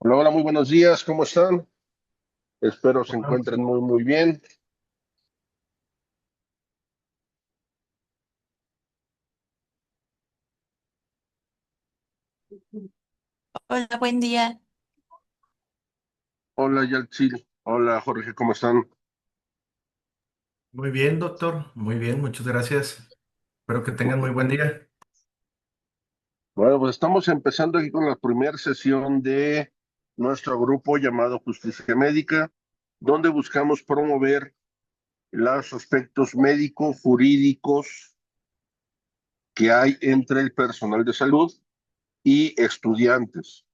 Hola, hola, muy buenos días, ¿cómo están? Espero se Hola, encuentren muy, muy bien. Hola, buen día. Hola, Yaltsil. Hola, Jorge, ¿cómo están? muy bien, doctor. Muy bien, muchas gracias. Espero que tengan muy buen día. Bueno, pues estamos empezando aquí con la primera sesión de nuestro grupo llamado Justicia Médica, donde buscamos promover los aspectos médico-jurídicos que hay entre el personal de salud y estudiantes,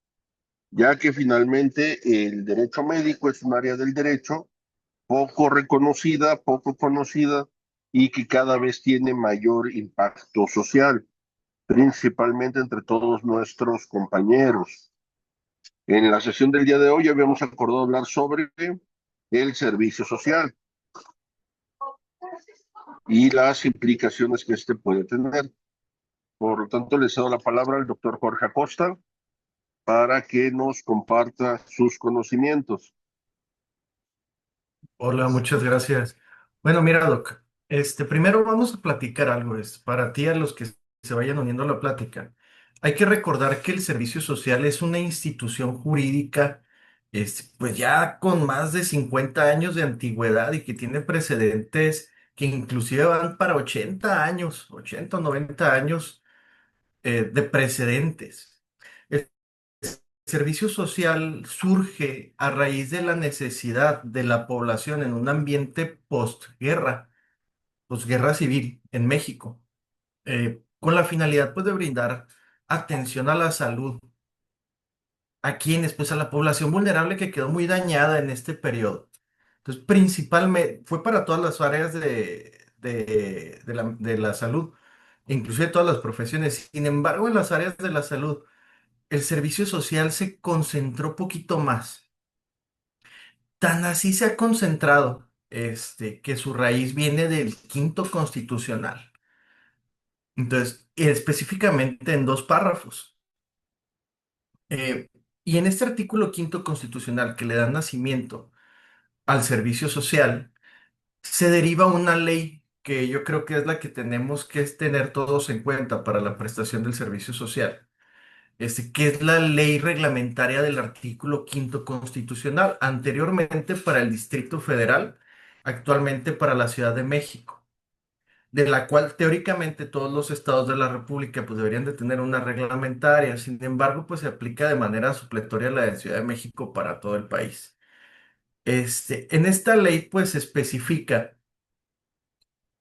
ya que finalmente el derecho médico es un área del derecho poco reconocida, poco conocida y que cada vez tiene mayor impacto social, principalmente entre todos nuestros compañeros. En la sesión del día de hoy habíamos acordado hablar sobre el servicio social y las implicaciones que este puede tener. Por lo tanto, le cedo la palabra al doctor Jorge Acosta para que nos comparta sus conocimientos. Hola, muchas gracias. Bueno, mira, doc, primero vamos a platicar algo. Para ti, a los que se vayan uniendo a la plática, hay que recordar que el servicio social es una institución jurídica, pues ya con más de 50 años de antigüedad y que tiene precedentes que inclusive van para 80 años, 80 o 90 años de precedentes. El servicio social surge a raíz de la necesidad de la población en un ambiente postguerra, posguerra civil en México, con la finalidad pues de brindar atención a la salud a quienes, pues a la población vulnerable que quedó muy dañada en este periodo. Entonces, principalmente fue para todas las áreas de la salud, inclusive todas las profesiones. Sin embargo, en las áreas de la salud, el servicio social se concentró poquito más. Tan así se ha concentrado, que su raíz viene del quinto constitucional. Entonces, específicamente en dos párrafos. Eh, y en este artículo quinto constitucional que le da nacimiento al servicio social, se deriva una ley que yo creo que es la que tenemos que tener todos en cuenta para la prestación del servicio social, que es la ley reglamentaria del artículo quinto constitucional, anteriormente para el Distrito Federal, actualmente para la Ciudad de México, de la cual teóricamente todos los estados de la República pues deberían de tener una reglamentaria. Sin embargo, pues se aplica de manera supletoria la de Ciudad de México para todo el país. En esta ley pues se especifica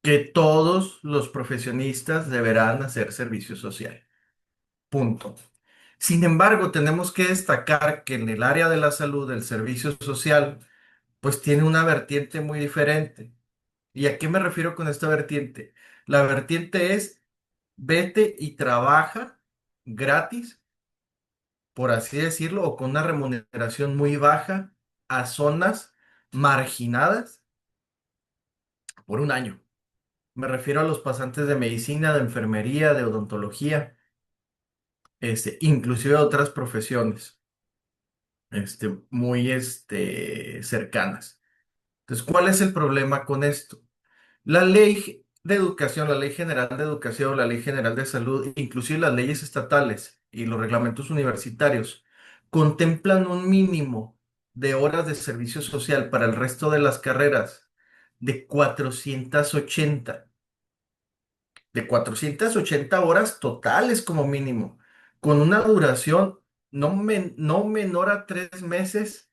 que todos los profesionistas deberán hacer servicio social. Punto. Sin embargo, tenemos que destacar que en el área de la salud, el servicio social, pues tiene una vertiente muy diferente. ¿Y a qué me refiero con esta vertiente? La vertiente es vete y trabaja gratis, por así decirlo, o con una remuneración muy baja a zonas marginadas por un año. Me refiero a los pasantes de medicina, de enfermería, de odontología, inclusive otras profesiones, muy, cercanas. Entonces, ¿cuál es el problema con esto? La ley de educación, la ley general de educación, la ley general de salud, inclusive las leyes estatales y los reglamentos universitarios contemplan un mínimo de horas de servicio social para el resto de las carreras de 480, de 480 horas totales como mínimo, con una duración no menor a 3 meses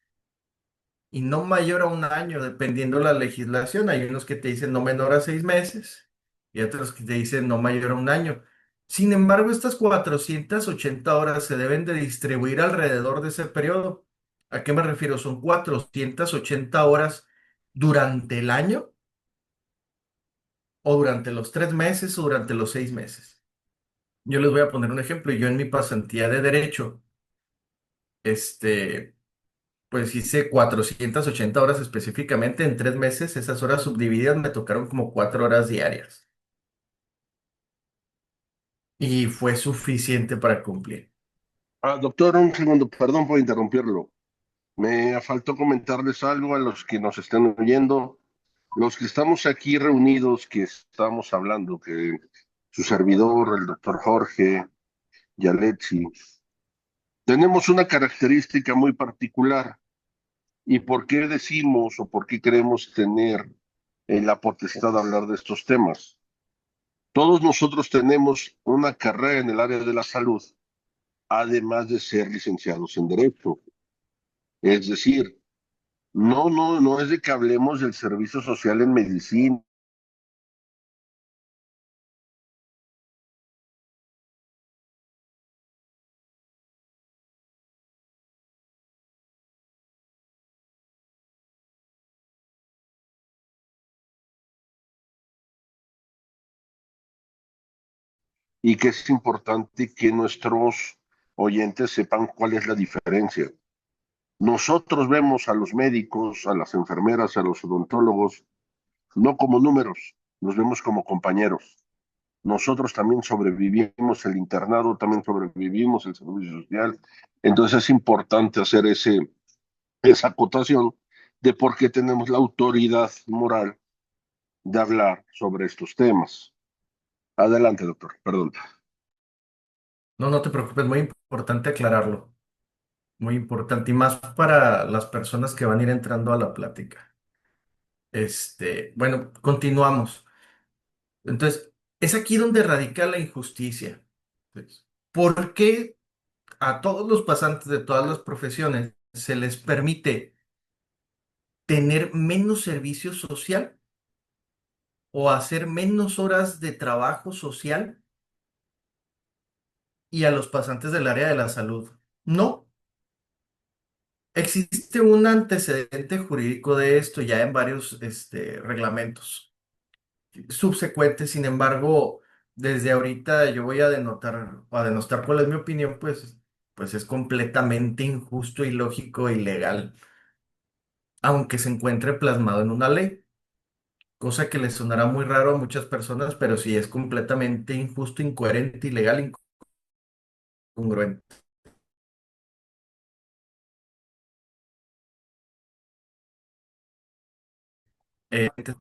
y no mayor a un año, dependiendo la legislación. Hay unos que te dicen no menor a 6 meses y otros que te dicen no mayor a un año. Sin embargo, estas 480 horas se deben de distribuir alrededor de ese periodo. ¿A qué me refiero? Son 480 horas durante el año o durante los 3 meses o durante los 6 meses. Yo les voy a poner un ejemplo. Yo en mi pasantía de derecho, este, pues hice 480 horas específicamente en 3 meses. Esas horas subdivididas me tocaron como 4 horas diarias y fue suficiente para cumplir. Doctor, un segundo, perdón por interrumpirlo. Me faltó comentarles algo a los que nos están oyendo. Los que estamos aquí reunidos, que estamos hablando, que su servidor, el doctor Jorge Yalexi, tenemos una característica muy particular. ¿Y por qué decimos o por qué queremos tener la potestad de hablar de estos temas? Todos nosotros tenemos una carrera en el área de la salud, además de ser licenciados en Derecho. Es decir, no es de que hablemos del servicio social en medicina y que es importante que nuestros oyentes sepan cuál es la diferencia. Nosotros vemos a los médicos, a las enfermeras, a los odontólogos, no como números, los vemos como compañeros. Nosotros también sobrevivimos el internado, también sobrevivimos el servicio social. Entonces es importante hacer esa acotación de por qué tenemos la autoridad moral de hablar sobre estos temas. Adelante, doctor, perdón. No, no te preocupes, muy importante aclararlo, muy importante y más para las personas que van a ir entrando a la plática. Bueno, continuamos. Entonces, es aquí donde radica la injusticia. Pues, ¿por qué a todos los pasantes de todas las profesiones se les permite tener menos servicio social o hacer menos horas de trabajo social y a los pasantes del área de la salud? No, existe un antecedente jurídico de esto ya en varios reglamentos subsecuentes. Sin embargo, desde ahorita yo voy a denostar cuál es mi opinión, pues es completamente injusto, ilógico, ilegal, aunque se encuentre plasmado en una ley, cosa que le sonará muy raro a muchas personas, pero sí es completamente injusto, incoherente, ilegal, incongruente.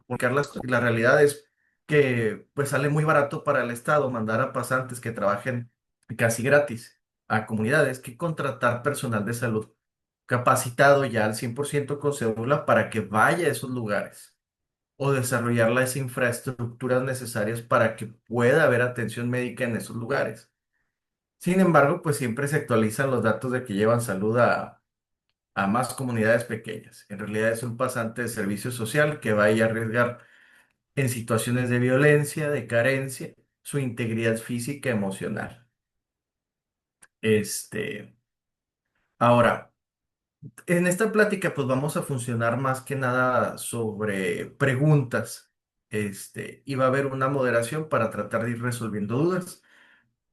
Porque la realidad es que pues sale muy barato para el Estado mandar a pasantes que trabajen casi gratis a comunidades que contratar personal de salud capacitado ya al 100% con cédula para que vaya a esos lugares o desarrollar las infraestructuras necesarias para que pueda haber atención médica en esos lugares. Sin embargo, pues siempre se actualizan los datos de que llevan salud a más comunidades pequeñas. En realidad es un pasante de servicio social que vaya a arriesgar en situaciones de violencia, de carencia, su integridad física y emocional. Este, ahora, en esta plática, pues vamos a funcionar más que nada sobre preguntas. Y va a haber una moderación para tratar de ir resolviendo dudas.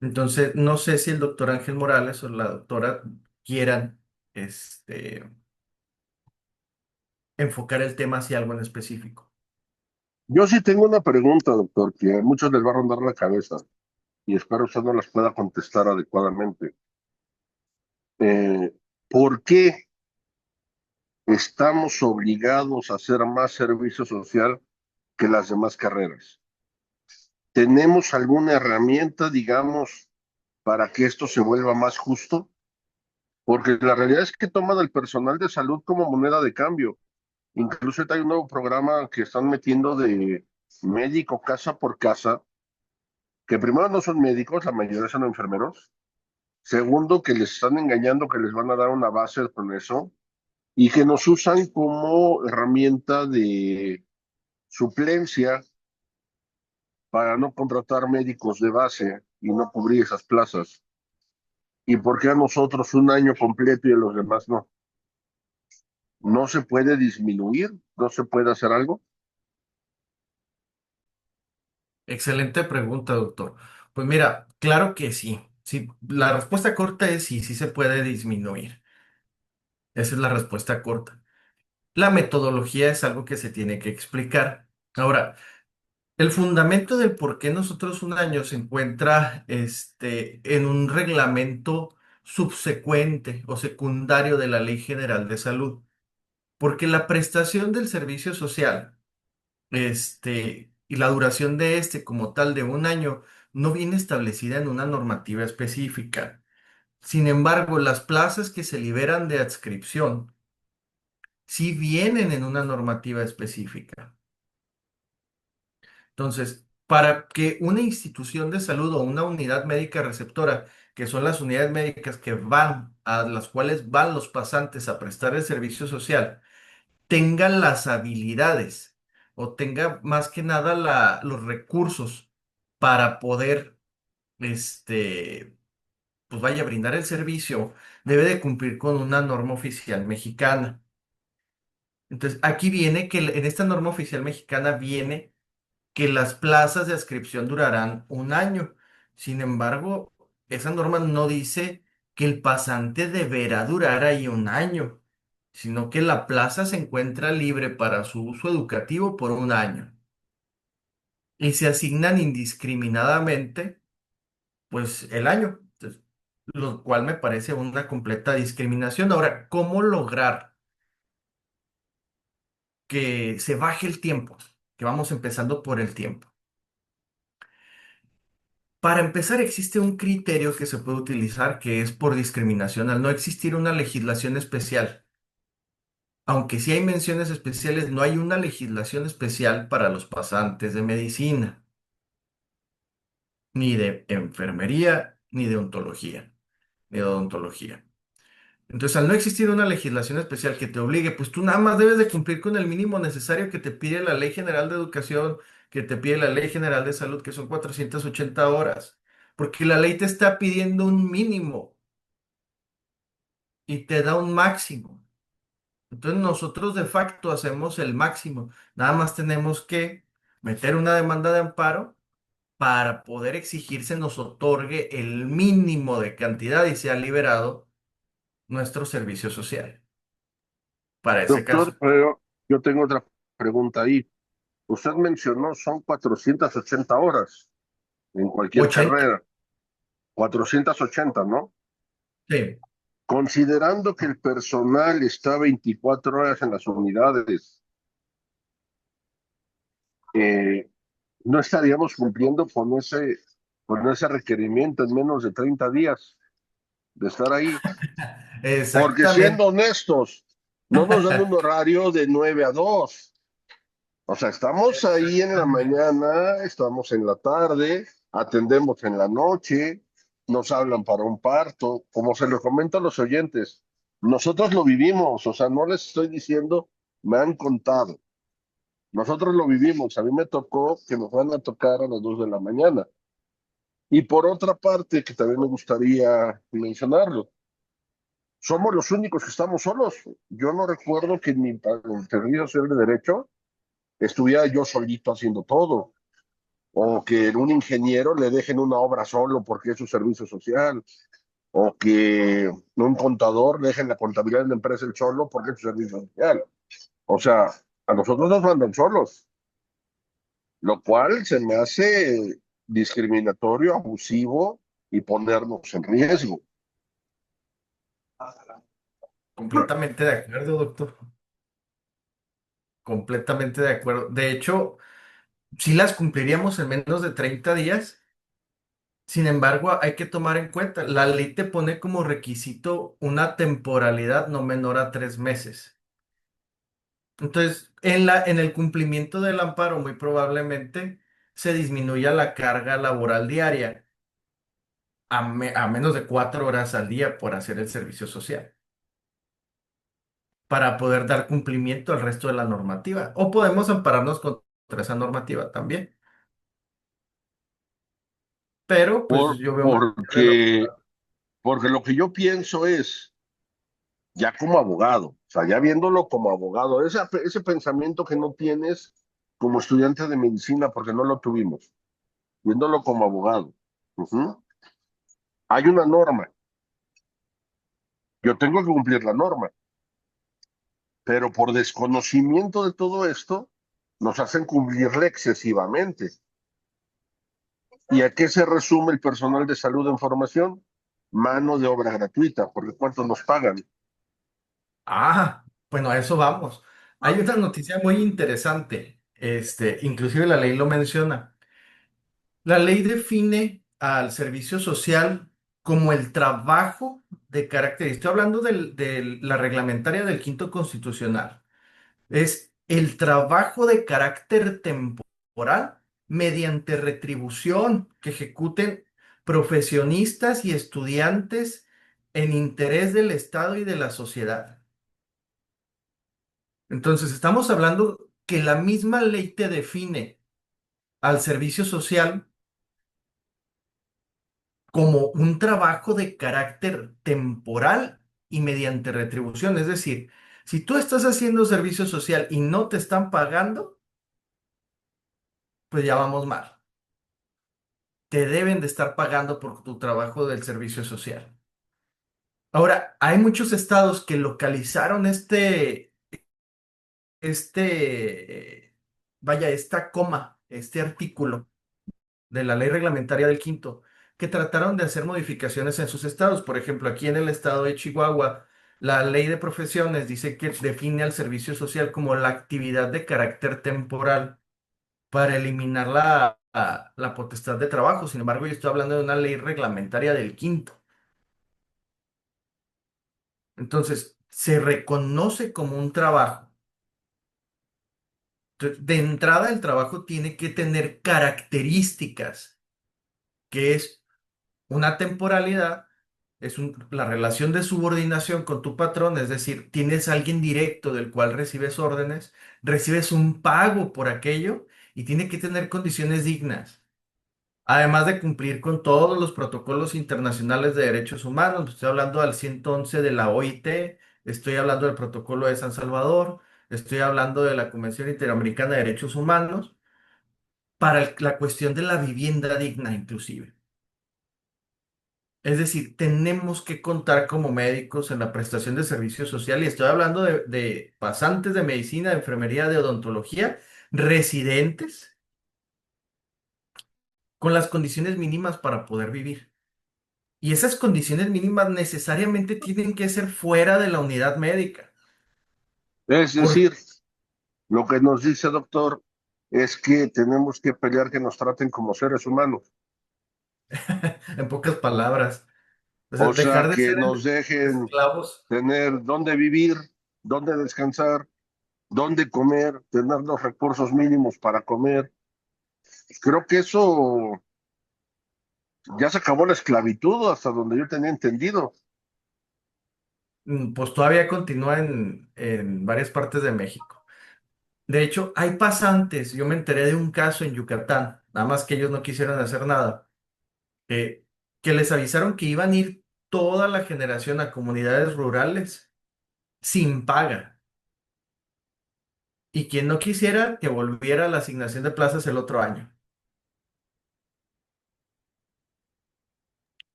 Entonces, no sé si el doctor Ángel Morales o la doctora quieran, enfocar el tema hacia algo en específico. Yo sí tengo una pregunta, doctor, que a muchos les va a rondar la cabeza y espero usted no las pueda contestar adecuadamente. Eh, ¿Por qué estamos obligados a hacer más servicio social que las demás carreras? ¿Tenemos alguna herramienta, digamos, para que esto se vuelva más justo? Porque la realidad es que toman al personal de salud como moneda de cambio. Incluso hay un nuevo programa que están metiendo de médico casa por casa, que primero no son médicos, la mayoría son enfermeros. Segundo, que les están engañando que les van a dar una base con eso y que nos usan como herramienta de suplencia para no contratar médicos de base y no cubrir esas plazas. ¿Y por qué a nosotros un año completo y a los demás no? ¿No se puede disminuir? ¿No se puede hacer algo? Excelente pregunta, doctor. Pues mira, claro que sí. Sí, la respuesta corta es sí, sí se puede disminuir. Esa es la respuesta corta. La metodología es algo que se tiene que explicar. Ahora, el fundamento del por qué nosotros un año se encuentra en un reglamento subsecuente o secundario de la Ley General de Salud, porque la prestación del servicio social, y la duración de este como tal de un año no viene establecida en una normativa específica. Sin embargo, las plazas que se liberan de adscripción sí vienen en una normativa específica. Entonces, para que una institución de salud o una unidad médica receptora, que son las unidades médicas que van, a las cuales van los pasantes a prestar el servicio social, tenga las habilidades o tenga más que nada los recursos para poder, pues vaya a brindar el servicio, debe de cumplir con una norma oficial mexicana. Entonces, aquí viene que en esta norma oficial mexicana viene que las plazas de adscripción durarán un año. Sin embargo, esa norma no dice que el pasante deberá durar ahí un año, sino que la plaza se encuentra libre para su uso educativo por un año y se asignan indiscriminadamente, pues, el año. Entonces, lo cual me parece una completa discriminación. Ahora, ¿cómo lograr que se baje el tiempo? Que vamos empezando por el tiempo. Para empezar, existe un criterio que se puede utilizar que es por discriminación, al no existir una legislación especial. Aunque sí hay menciones especiales, no hay una legislación especial para los pasantes de medicina, ni de enfermería, ni de ontología, ni de odontología. Entonces, al no existir una legislación especial que te obligue, pues tú nada más debes de cumplir con el mínimo necesario que te pide la Ley General de Educación, que te pide la Ley General de Salud, que son 480 horas, porque la ley te está pidiendo un mínimo y te da un máximo. Entonces, nosotros de facto hacemos el máximo. Nada más tenemos que meter una demanda de amparo para poder exigir se nos otorgue el mínimo de cantidad y sea liberado nuestro servicio social para ese Doctor, caso. pero yo tengo otra pregunta ahí. Usted mencionó son 480 horas en cualquier 80. carrera. 480, ¿no? Sí. Considerando que el personal está 24 horas en las unidades, eh, no estaríamos cumpliendo con ese requerimiento en menos de 30 días de estar ahí. Porque siendo Exactamente. honestos, no nos dan un horario de 9 a 2. O sea, estamos ahí en la Exactamente. mañana, estamos en la tarde, atendemos en la noche, nos hablan para un parto. Como se lo comento a los oyentes, nosotros lo vivimos, o sea, no les estoy diciendo, me han contado. Nosotros lo vivimos. A mí me tocó que nos van a tocar a las 2 de la mañana. Y por otra parte, que también me gustaría mencionarlo, somos los únicos que estamos solos. Yo no recuerdo que en mi en el Servicio Social de Derecho estuviera yo solito haciendo todo, o que un ingeniero le dejen una obra solo porque es su servicio social, o que un contador le dejen la contabilidad de la empresa el solo porque es su servicio social. O sea, a nosotros nos mandan solos, lo cual se me hace discriminatorio, abusivo y ponernos en riesgo. Completamente de acuerdo, doctor. Completamente de acuerdo. De hecho, sí las cumpliríamos en menos de 30 días. Sin embargo, hay que tomar en cuenta, la ley te pone como requisito una temporalidad no menor a 3 meses. Entonces, en el cumplimiento del amparo, muy probablemente se disminuya la carga laboral diaria a menos de 4 horas al día por hacer el servicio social, para poder dar cumplimiento al resto de la normativa. O podemos ampararnos contra esa normativa también. Pero, pues yo veo más de lo... Porque lo que yo pienso es, ya como abogado, o sea, ya viéndolo como abogado, ese pensamiento que no tienes como estudiante de medicina, porque no lo tuvimos, viéndolo como abogado. Ujú. Hay una norma, yo tengo que cumplir la norma, pero por desconocimiento de todo esto, nos hacen cumplirla excesivamente. ¿Y a qué se resume el personal de salud en formación? mano de obra gratuita, porque ¿cuánto nos pagan? Bueno, a eso vamos. Hay una noticia muy interesante. Inclusive la ley lo menciona. La ley define al servicio social como el trabajo de carácter, y estoy hablando de la reglamentaria del quinto constitucional, es el trabajo de carácter temporal mediante retribución que ejecuten profesionistas y estudiantes en interés del Estado y de la sociedad. Entonces, estamos hablando que la misma ley te define al servicio social como un trabajo de carácter temporal y mediante retribución. Es decir, si tú estás haciendo servicio social y no te están pagando, pues ya vamos mal. Te deben de estar pagando por tu trabajo del servicio social. Ahora, hay muchos estados que localizaron esta coma, este artículo de la ley reglamentaria del quinto, que trataron de hacer modificaciones en sus estados. Por ejemplo, aquí en el estado de Chihuahua, la ley de profesiones dice que define al servicio social como la actividad de carácter temporal para eliminar la potestad de trabajo. Sin embargo, yo estoy hablando de una ley reglamentaria del quinto. Entonces, se reconoce como un trabajo. De entrada, el trabajo tiene que tener características, que es una temporalidad, la relación de subordinación con tu patrón, es decir, tienes a alguien directo del cual recibes órdenes, recibes un pago por aquello y tiene que tener condiciones dignas. Además de cumplir con todos los protocolos internacionales de derechos humanos, estoy hablando del 111 de la OIT, estoy hablando del protocolo de San Salvador, estoy hablando de la Convención Interamericana de Derechos Humanos, para la cuestión de la vivienda digna inclusive. Es decir, tenemos que contar como médicos en la prestación de servicio social, y estoy hablando de pasantes de medicina, de enfermería, de odontología, residentes, con las condiciones mínimas para poder vivir. Y esas condiciones mínimas necesariamente tienen que ser fuera de la unidad médica. Es Por, decir, lo que nos dice doctor es que tenemos que pelear que nos traten como seres humanos. en pocas palabras, o sea, O sea, dejar de que ser nos dejen esclavos. tener dónde vivir, dónde descansar, dónde comer, tener los recursos mínimos para comer. Creo que eso ya se acabó la esclavitud, hasta donde yo tenía entendido. Pues todavía continúa en varias partes de México. De hecho, hay pasantes, yo me enteré de un caso en Yucatán, nada más que ellos no quisieron hacer nada, eh, que les avisaron que iban a ir toda la generación a comunidades rurales sin paga, y quien no quisiera que volviera a la asignación de plazas el otro año.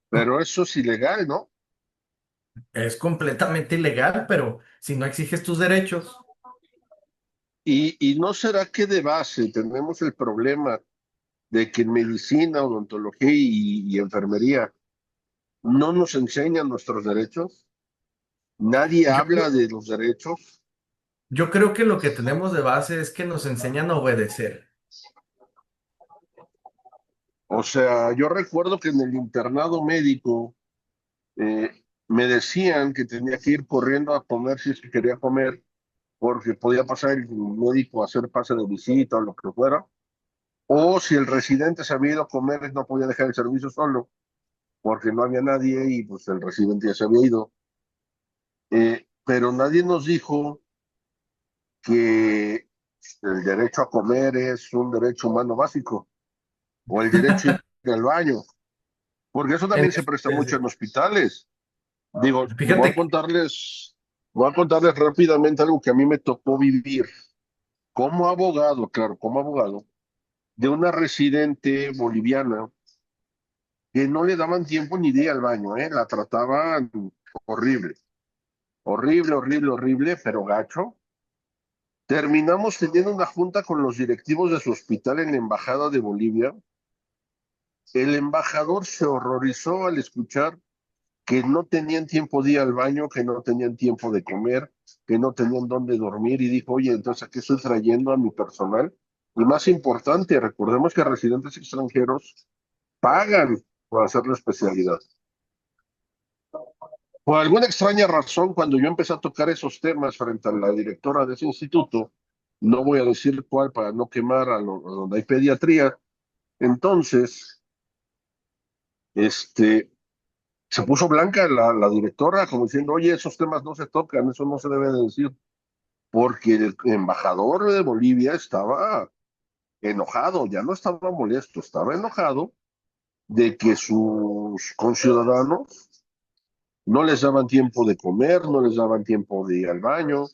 Pero eso es ilegal, ¿no? Es completamente ilegal, pero si no exiges tus derechos, Y no será que de base tenemos el problema de que en medicina, odontología y enfermería no nos enseñan nuestros derechos, nadie yo habla creo, de los derechos. yo creo que lo que tenemos de base es que nos enseñan a obedecer. O sea, yo recuerdo que en el internado médico me decían que tenía que ir corriendo a comer si es que quería comer, porque podía pasar el médico a hacer pase de visita o lo que fuera. O si el residente se había ido a comer, no podía dejar el servicio solo, porque no había nadie y pues el residente ya se había ido. Pero nadie nos dijo que el derecho a comer es un derecho humano básico, o el derecho a ir al baño, porque eso En también se presta mucho en hospitales. Digo, Fíjate que voy a contarles rápidamente algo que a mí me tocó vivir como abogado, claro, como abogado, de una residente boliviana que no le daban tiempo ni de ir al baño, ¿eh? La trataban horrible, horrible, horrible, horrible, pero gacho. Terminamos teniendo una junta con los directivos de su hospital en la Embajada de Bolivia El embajador se horrorizó al escuchar que no tenían tiempo de ir al baño, que no tenían tiempo de comer, que no tenían dónde dormir y dijo, oye, entonces ¿a qué estoy trayendo a mi personal? Y más importante, recordemos que residentes extranjeros pagan por hacer la especialidad. Por alguna extraña razón, cuando yo empecé a tocar esos temas frente a la directora de ese instituto, no voy a decir cuál para no quemar a donde hay pediatría, entonces, se puso blanca la directora, como diciendo, oye, esos temas no se tocan, eso no se debe de decir, porque el embajador de Bolivia estaba enojado, ya no estaba molesto, estaba enojado de que sus conciudadanos no les daban tiempo de comer, no les daban tiempo de ir al baño,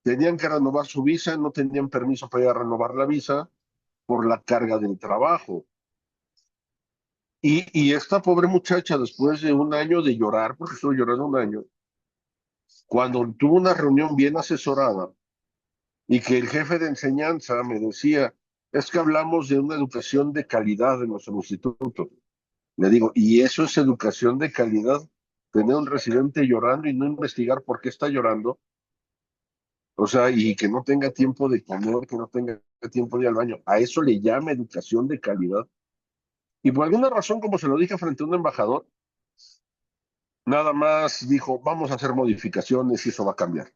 tenían que renovar su visa, no tenían permiso para ir a renovar la visa por la carga del trabajo. Y esta pobre muchacha, después de un año de llorar, porque estuvo llorando un año, cuando tuvo una reunión bien asesorada y que el jefe de enseñanza me decía, es que hablamos de una educación de calidad en nuestro instituto. Le digo, ¿y eso es educación de calidad? Tener un residente llorando y no investigar por qué está llorando. O sea, y que no tenga tiempo de comer, que no tenga tiempo de ir al baño. A eso le llama educación de calidad. Y por alguna razón, como se lo dije frente a un embajador, nada más dijo, vamos a hacer modificaciones y eso va a cambiar.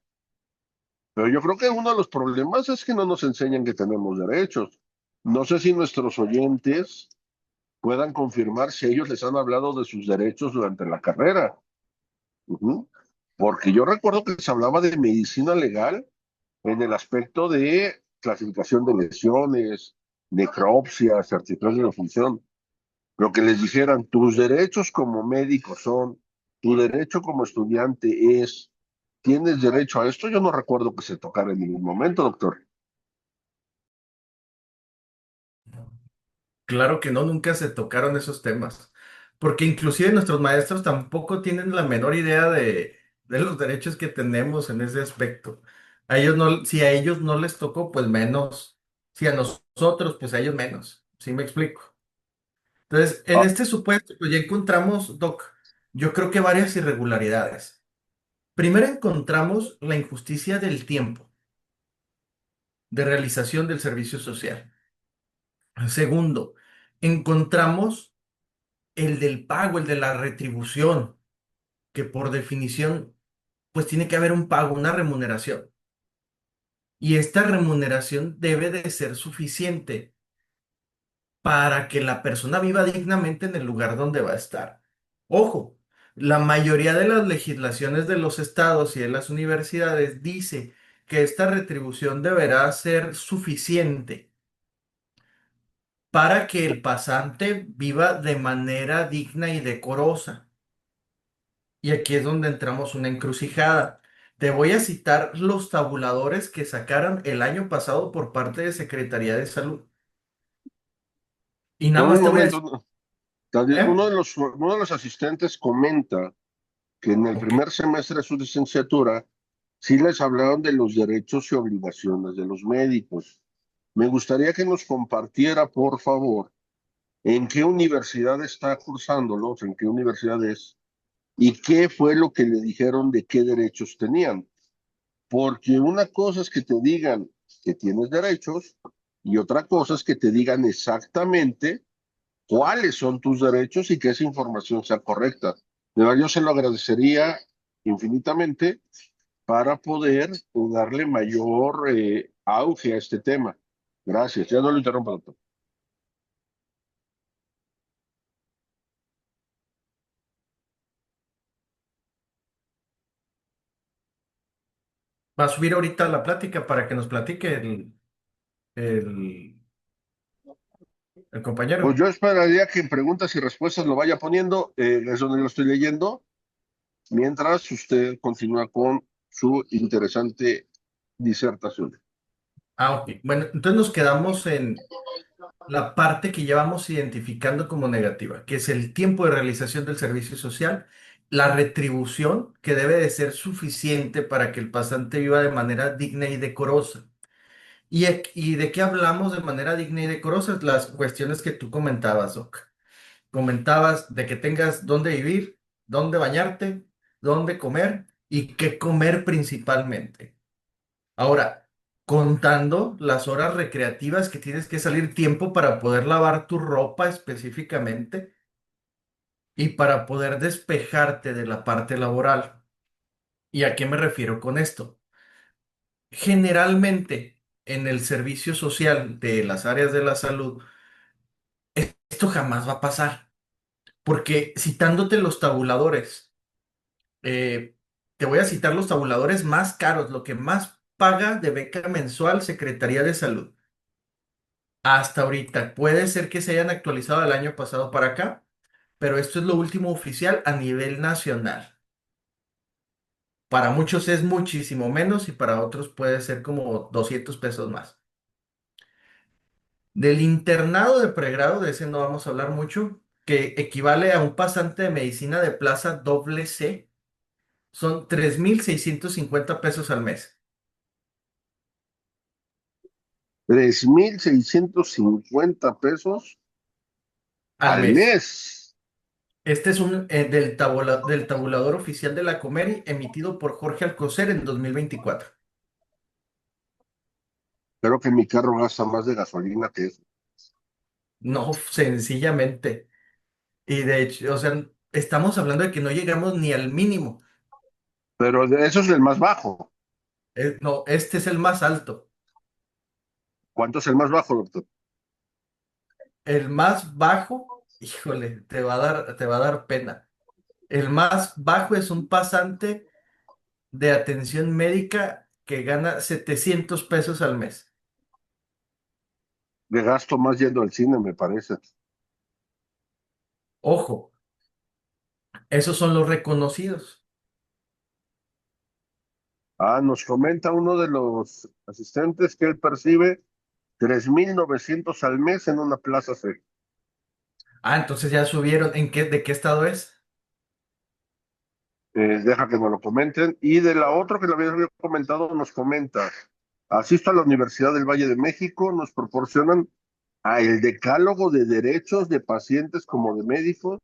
Pero yo creo que uno de los problemas es que no nos enseñan que tenemos derechos. No sé si nuestros oyentes puedan confirmar si ellos les han hablado de sus derechos durante la carrera. Ujú. Porque yo recuerdo que se hablaba de medicina legal en el aspecto de clasificación de lesiones, necropsia, certificación de función. Lo que les dijeran, tus derechos como médico son, tu derecho como estudiante es, tienes derecho a esto. Yo no recuerdo que se tocara en ningún momento, doctor. Claro que no, nunca se tocaron esos temas, porque inclusive nuestros maestros tampoco tienen la menor idea de los derechos que tenemos en ese aspecto. A ellos no, si a ellos no les tocó, pues menos. Si a nosotros, pues a ellos menos. ¿Sí me explico? Entonces, en Ah, este supuesto, pues ya encontramos, Doc, yo creo que varias irregularidades. Primero encontramos la injusticia del tiempo de realización del servicio social. Segundo, encontramos el del pago, el de la retribución, que por definición, pues tiene que haber un pago, una remuneración. Y esta remuneración debe de ser suficiente para que la persona viva dignamente en el lugar donde va a estar. Ojo, la mayoría de las legislaciones de los estados y de las universidades dice que esta retribución deberá ser suficiente para que el pasante viva de manera digna y decorosa. Y aquí es donde entramos una encrucijada. Te voy a citar los tabuladores que sacaron el año pasado por parte de Secretaría de Salud. Y nada un más te voy a momento, decir, uno ¿eh? uno de los asistentes comenta que en el Ok. primer semestre de su licenciatura sí les hablaron de los derechos y obligaciones de los médicos. Me gustaría que nos compartiera, por favor, en qué universidad está cursándolos, en qué universidad es, y qué fue lo que le dijeron de qué derechos tenían. Porque una cosa es que te digan que tienes derechos y otra cosa es que te digan exactamente cuáles son tus derechos y que esa información sea correcta. De verdad, yo se lo agradecería infinitamente para poder darle mayor auge a este tema. Gracias. Ya no lo interrumpo, doctor. Va a subir ahorita la plática para que nos platique el, el Pues compañero. yo esperaría que en preguntas y respuestas lo vaya poniendo, es donde lo estoy leyendo, mientras usted continúa con su interesante disertación. Ah, ok. Bueno, entonces nos quedamos en la parte que llevamos identificando como negativa, que es el tiempo de realización del servicio social, la retribución que debe de ser suficiente para que el pasante viva de manera digna y decorosa. ¿Y de qué hablamos de manera digna y decorosa? Las cuestiones que tú comentabas, Doc. comentabas de que tengas dónde vivir, dónde bañarte, dónde comer y qué comer principalmente. Ahora, contando las horas recreativas que tienes que salir tiempo para poder lavar tu ropa específicamente y para poder despejarte de la parte laboral. ¿Y a qué me refiero con esto? Generalmente en el servicio social de las áreas de la salud, esto jamás va a pasar, porque citándote los tabuladores, eh, te voy a citar los tabuladores más caros, lo que más paga de beca mensual Secretaría de Salud. Hasta ahorita, puede ser que se hayan actualizado el año pasado para acá, pero esto es lo último oficial a nivel nacional. Para muchos es muchísimo menos y para otros puede ser como 200 pesos más. Del internado de pregrado, de ese no vamos a hablar mucho, que equivale a un pasante de medicina de plaza doble C, son 3,650 pesos al mes. 3,650 pesos Al al mes. mes. Este es un del tabulador oficial de la Comeri emitido por Jorge Alcocer en 2024. Creo que mi carro gasta más de gasolina que eso. No, sencillamente. Y de hecho, o sea, estamos hablando de que no llegamos ni al mínimo. Pero eso es el más bajo. No, este es el más alto. ¿Cuánto es el más bajo, doctor? El más bajo, híjole, te va a dar pena. El más bajo es un pasante de atención médica que gana 700 pesos al mes. De gasto más yendo al cine, me parece. Ojo, esos son los reconocidos. Ah, nos comenta uno de los asistentes que él percibe 3,900 al mes en una plaza C. Ah, entonces ya subieron. ¿De qué estado es? Deja que nos lo comenten. Y de la otra que le había comentado, nos comenta, asisto a la Universidad del Valle de México, nos proporcionan a el decálogo de derechos de pacientes como de médicos,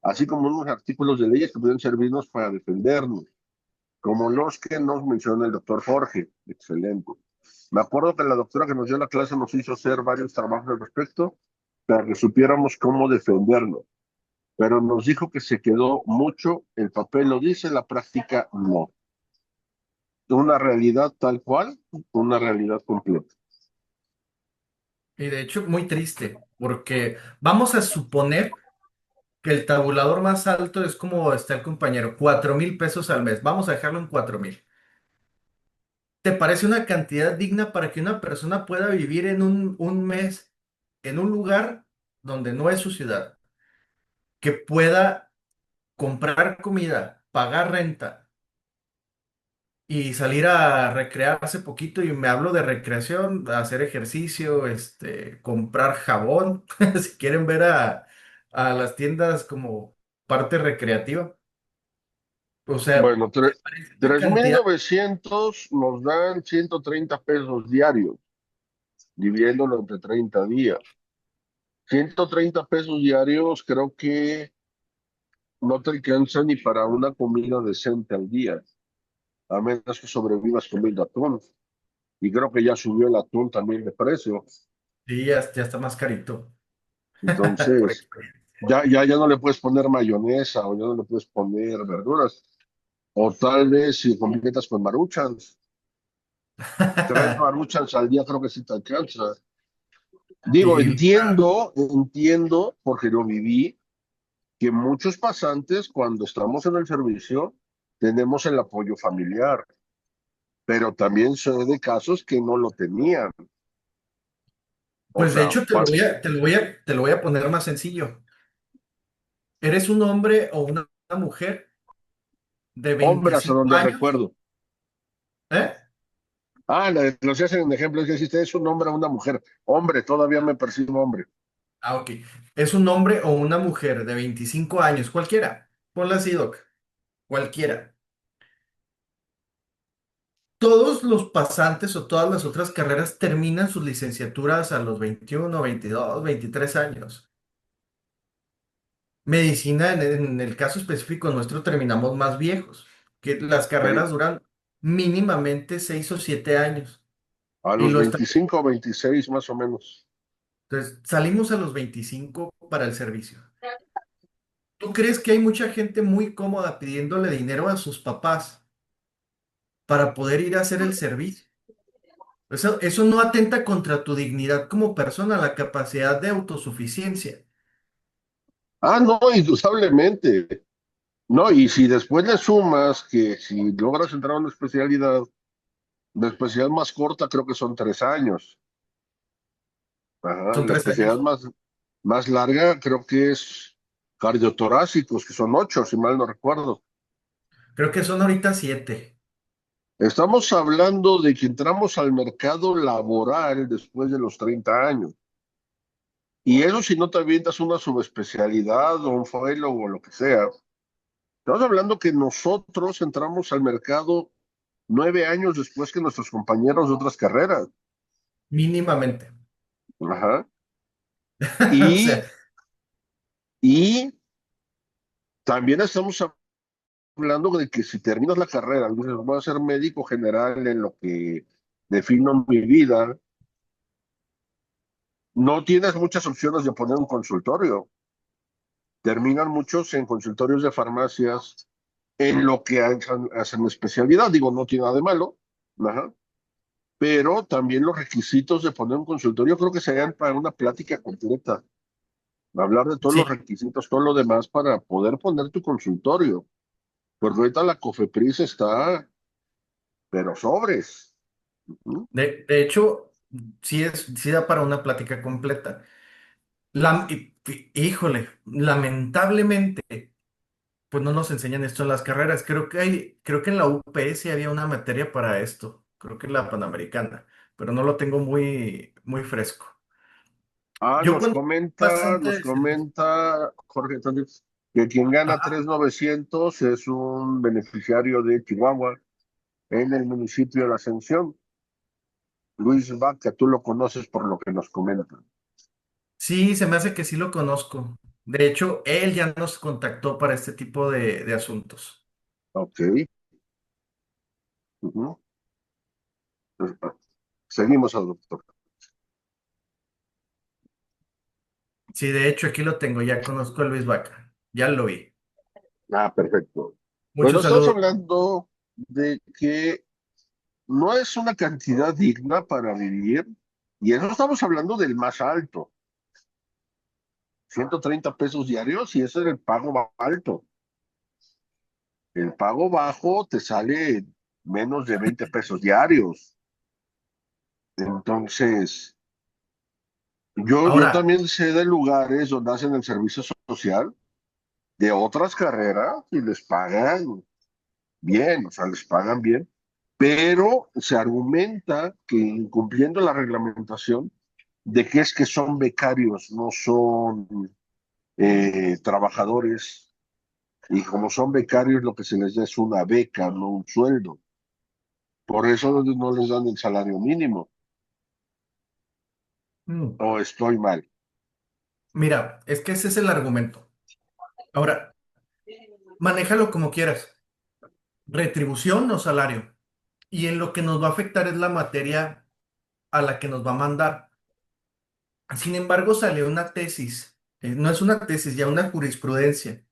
así como unos artículos de leyes que pueden servirnos para defendernos, como los que nos menciona el doctor Jorge. Excelente. Me acuerdo que la doctora que nos dio la clase nos hizo hacer varios trabajos al respecto para que supiéramos cómo defendernos, pero nos dijo que se quedó mucho, el papel lo dice, la práctica no. Una realidad tal cual, una realidad completa. Y de hecho, muy triste, porque vamos a suponer que el tabulador más alto es como está el compañero, 4,000 pesos al mes. Vamos a dejarlo en 4,000. ¿Te parece una cantidad digna para que una persona pueda vivir en un mes en un lugar donde no es su ciudad? Que pueda comprar comida, pagar renta y salir a recrearse poquito. Y me hablo de recreación, hacer ejercicio, comprar jabón, si quieren ver a las tiendas como parte recreativa. O sea, Bueno, ¿te parece una tres mil cantidad? novecientos nos dan 130 pesos diarios, dividiéndolo entre 30 días. 130 pesos diarios creo que no te alcanza ni para una comida decente al día, a menos que sobrevivas comiendo atún. Y creo que ya subió el atún también de precio. Sí, ya está más carito. Por Entonces, experiencia. ya no le puedes poner mayonesa o ya no le puedes poner verduras. O tal vez si completas con maruchans. 3 maruchans al día creo que sí te alcanza. Digo, Y entiendo, porque lo viví, que muchos pasantes cuando estamos en el servicio tenemos el apoyo familiar, pero también sé de casos que no lo tenían. O pues de sea, hecho te lo voy a poner más sencillo. ¿Eres un hombre o una mujer de hombre hasta 25 donde años? recuerdo. ¿Eh? Ah, los que hacen en ejemplo es que si usted es un hombre o una mujer. Hombre, todavía me percibo hombre. Ah, ok. ¿Es un hombre o una mujer de 25 años? Cualquiera. Ponla así, Doc. Cualquiera. Todos los pasantes o todas las otras carreras terminan sus licenciaturas a los 21, 22, 23 años. Medicina, en el caso específico nuestro, terminamos más viejos, que las ¿Ok? carreras duran mínimamente 6 o 7 años. A Y los lo está, 25 o 26 más o menos. entonces, salimos a los 25 para el servicio. ¿Tú crees que hay mucha gente muy cómoda pidiéndole dinero a sus papás para poder ir a hacer el servicio? Eso no atenta contra tu dignidad como persona, la capacidad de autosuficiencia. Ah, no, indudablemente. No, y si después le sumas que si logras entrar a una especialidad, la especialidad más corta creo que son 3 años. Ajá, Son la tres especialidad años. más larga creo que es cardiotorácicos, que son 8, si mal no recuerdo. Creo que son ahorita 7. Estamos hablando de que entramos al mercado laboral después de los 30 años. Y eso si no te avientas una subespecialidad o un fellow o lo que sea. Estamos hablando que nosotros entramos al mercado 9 años después que nuestros compañeros de otras carreras. Mínimamente. Ajá. O sea, Y, y también estamos hablando de que si terminas la carrera, dices, voy a ser médico general en lo que defino mi vida, no tienes muchas opciones de poner un consultorio. Terminan muchos en consultorios de farmacias en lo que hacen especialidad. Digo, no tiene nada de malo, ajá, pero también los requisitos de poner un consultorio creo que serían para una plática completa, hablar de todos los sí. requisitos, todo lo demás para poder poner tu consultorio, porque ahorita la COFEPRIS está, pero sobres. Ujú. De hecho, sí da para una plática completa. Híjole, lamentablemente, pues no nos enseñan esto en las carreras. Creo que en la UPS había una materia para esto. Creo que en la Panamericana, pero no lo tengo muy fresco. Ah, Yo cuando bastante nos de servicio. comenta Jorge entonces que quien gana Ajá. 3,900 es un beneficiario de Chihuahua en el municipio de Ascensión. Luis Vaca, tú lo conoces por lo que nos comenta. Sí, se me hace que sí lo conozco. De hecho, él ya nos contactó para este tipo de asuntos. Ok. Ujú. Seguimos al doctor. Sí, de hecho, aquí lo tengo, ya conozco a Luis Vaca. Ya lo vi. Ah, perfecto. Bueno, Muchos estamos saludos. hablando de que no es una cantidad digna para vivir, y eso estamos hablando del más alto, 130 pesos diarios, y ese es el pago alto. El pago bajo te sale menos de 20 pesos diarios. Entonces, yo Ahora, también sé de lugares donde hacen el servicio social de otras carreras y les pagan bien, o sea, les pagan bien, pero se argumenta que incumpliendo la reglamentación de que es que son becarios, no son trabajadores, y como son becarios lo que se les da es una beca, no un sueldo. Por eso no les dan el salario mínimo, mm, o estoy mal. mira, es que ese es el argumento. Ahora, manéjalo como quieras. Retribución o salario. Y en lo que nos va a afectar es la materia a la que nos va a mandar. Sin embargo, salió una tesis, no es una tesis, ya una jurisprudencia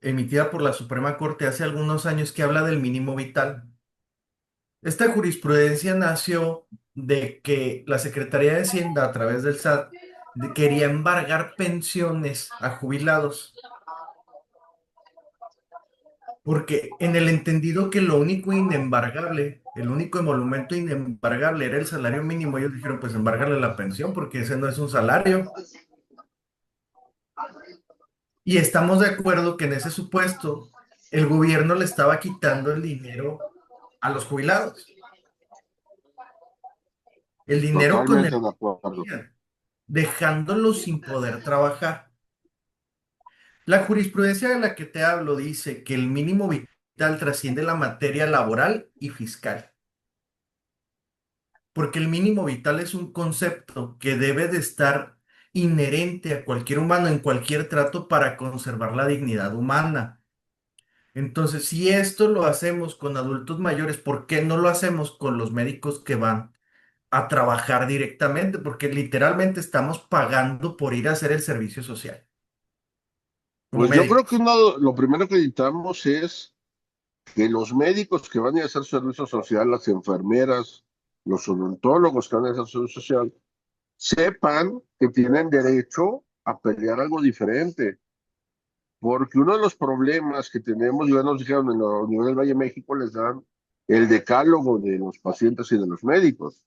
emitida por la Suprema Corte hace algunos años que habla del mínimo vital. Esta jurisprudencia nació de que la Secretaría de Hacienda, a través del SAT, quería embargar pensiones a jubilados, porque en el entendido que lo único inembargable, el único emolumento inembargable era el salario mínimo, ellos dijeron, pues embargarle la pensión, porque ese no es un salario. Y estamos de acuerdo que en ese supuesto el gobierno le estaba quitando el dinero a los jubilados, el dinero con Totalmente el de que acuerdo. vivían, dejándolos sin poder trabajar. La jurisprudencia de la que te hablo dice que el mínimo vital trasciende la materia laboral y fiscal, porque el mínimo vital es un concepto que debe de estar inherente a cualquier humano en cualquier trato para conservar la dignidad humana. Entonces, si esto lo hacemos con adultos mayores, ¿por qué no lo hacemos con los médicos que van a trabajar directamente? Porque literalmente estamos pagando por ir a hacer el servicio social como Pues yo creo que médicos. lo primero que necesitamos es que los médicos que van a hacer servicio social, las enfermeras, los odontólogos que van a hacer servicio social, sepan que tienen derecho a pelear algo diferente. Porque uno de los problemas que tenemos, ya nos dijeron en la Universidad del Valle de México, les dan el decálogo de los pacientes y de los médicos.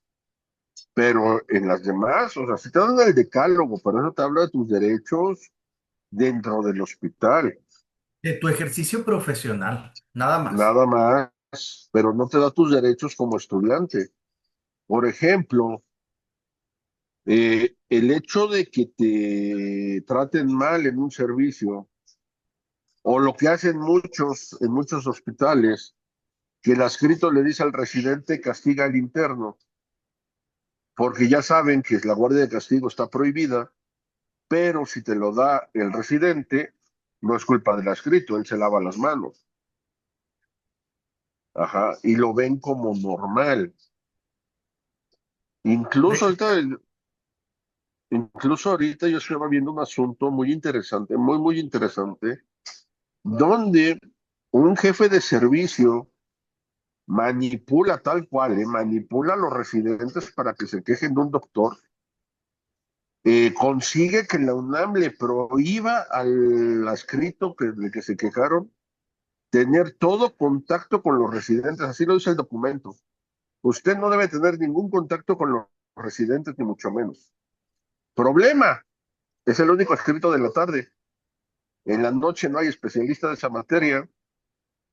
Pero en las demás, o sea, si te dan el decálogo, pero eso te habla de tus derechos dentro del hospital, De tu ejercicio profesional, nada más. nada más, pero no te da tus derechos como estudiante. Por ejemplo, el hecho de que te traten mal en un servicio, o lo que hacen muchos en muchos hospitales, que el adscrito le dice al residente castiga al interno, porque ya saben que la guardia de castigo está prohibida, pero si te lo da el residente, no es culpa del adscrito, él se lava las manos. Ajá, y lo ven como normal. Incluso De- ahorita, incluso ahorita yo estaba viendo un asunto muy interesante, muy interesante, donde un jefe de servicio manipula tal cual, manipula a los residentes para que se quejen de un doctor, consigue que la UNAM le prohíba al adscrito de que se quejaron tener todo contacto con los residentes, así lo dice el documento. Usted no debe tener ningún contacto con los residentes, ni mucho menos. Problema, es el único adscrito de la tarde. En la noche no hay especialista de esa materia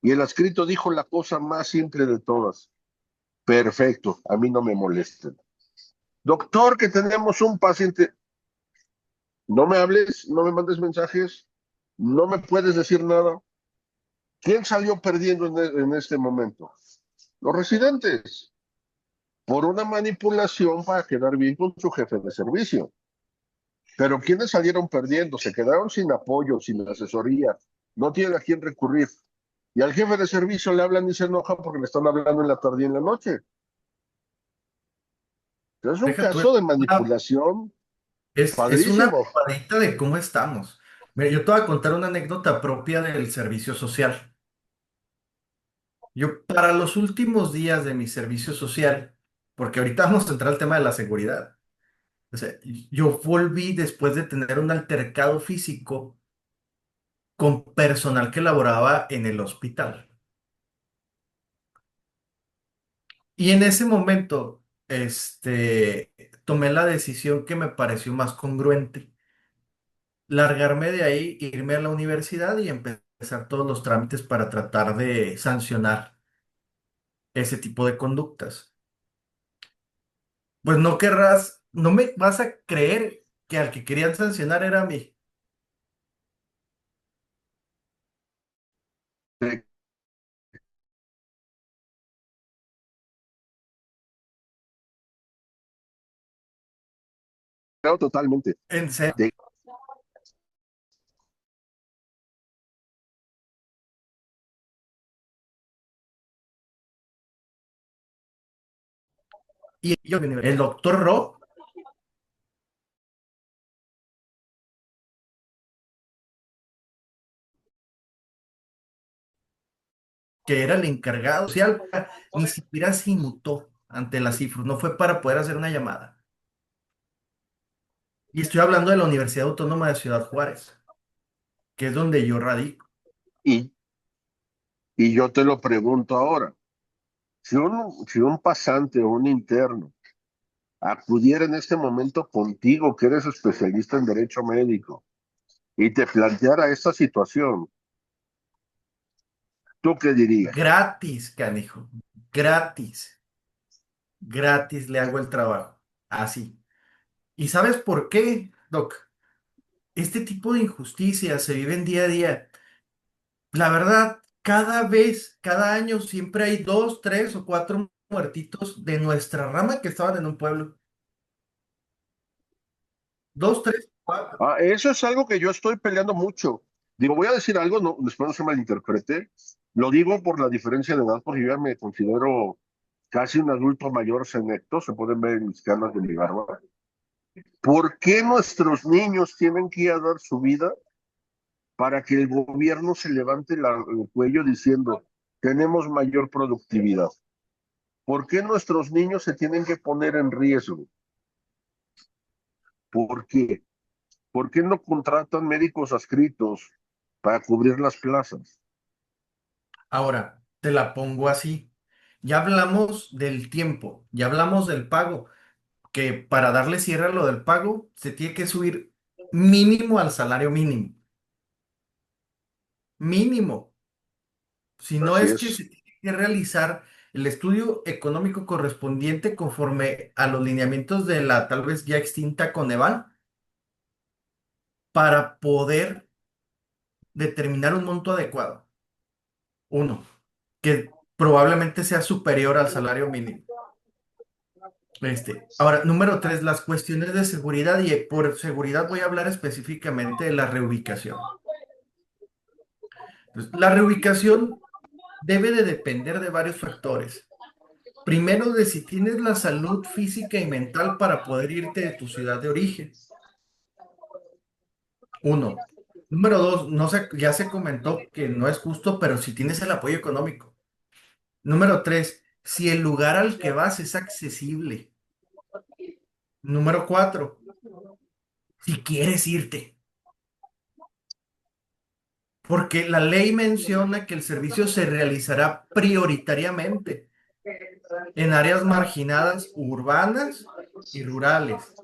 y el adscrito dijo la cosa más simple de todas. Perfecto, a mí no me molesten. Doctor, que tenemos un paciente, no me hables, no me mandes mensajes, no me puedes decir nada. ¿Quién salió perdiendo en este momento? Los residentes, por una manipulación para quedar bien con su jefe de servicio. Pero ¿quiénes salieron perdiendo? Se quedaron sin apoyo, sin asesoría, no tienen a quién recurrir. Y al jefe de servicio le hablan y se enojan porque le están hablando en la tarde y en la noche. Es un Deja tú, caso de manipulación es una padrísimo. probadita de cómo estamos. Mira, yo te voy a contar una anécdota propia del servicio social. Yo, para los últimos días de mi servicio social, porque ahorita vamos a entrar al tema de la seguridad. O sea, yo volví después de tener un altercado físico con personal que laboraba en el hospital. Y en ese momento, tomé la decisión que me pareció más congruente, largarme de ahí, irme a la universidad y empezar todos los trámites para tratar de sancionar ese tipo de conductas. Pues no querrás, no me vas a creer que al que querían sancionar era a mí. Creo totalmente. En serio. De- Y yo, el doctor Ro, que era el encargado social, ni siquiera se inmutó ante las cifras, no fue para poder hacer una llamada. Y estoy hablando de la Universidad Autónoma de Ciudad Juárez, que es donde yo radico. y, y yo te lo pregunto ahora, si un pasante o un interno acudiera en este momento contigo, que eres especialista en derecho médico, y te planteara esta situación, ¿tú qué dirías? Gratis, canijo, gratis, gratis le hago el trabajo, así. ¿Y sabes por qué, Doc? Este tipo de injusticias se viven día a día. La verdad, cada vez, cada año, siempre hay dos, tres o cuatro muertitos de nuestra rama que estaban en un pueblo. Dos, tres. Eso es algo que yo estoy peleando mucho. Digo, voy a decir algo, no, después no se malinterprete. Lo digo por la diferencia de edad, porque yo ya me considero casi un adulto mayor senecto, se pueden ver en mis canas de mi barba. ¿Por qué nuestros niños tienen que ir a dar su vida para que el gobierno se levante el cuello diciendo, tenemos mayor productividad? ¿Por qué nuestros niños se tienen que poner en riesgo? ¿Por qué? ¿Por qué no contratan médicos adscritos para cubrir las plazas? Ahora, te la pongo así. Ya hablamos del tiempo, ya hablamos del pago, que para darle cierre a lo del pago se tiene que subir mínimo al salario mínimo. Mínimo. Si no Así es que es, se tiene que realizar el estudio económico correspondiente conforme a los lineamientos de la tal vez ya extinta Coneval para poder determinar un monto adecuado. Uno, que probablemente sea superior al salario mínimo. Ahora, número tres, las cuestiones de seguridad y por seguridad voy a hablar específicamente de la reubicación. Entonces, la reubicación debe de depender de varios factores. Primero, de si tienes la salud física y mental para poder irte de tu ciudad de origen. Uno. Número dos, no sé, ya se comentó que no es justo, pero si tienes el apoyo económico. Número tres, si el lugar al que vas es accesible. Número cuatro, si quieres irte. Porque la ley menciona que el servicio se realizará prioritariamente en áreas marginadas urbanas y rurales.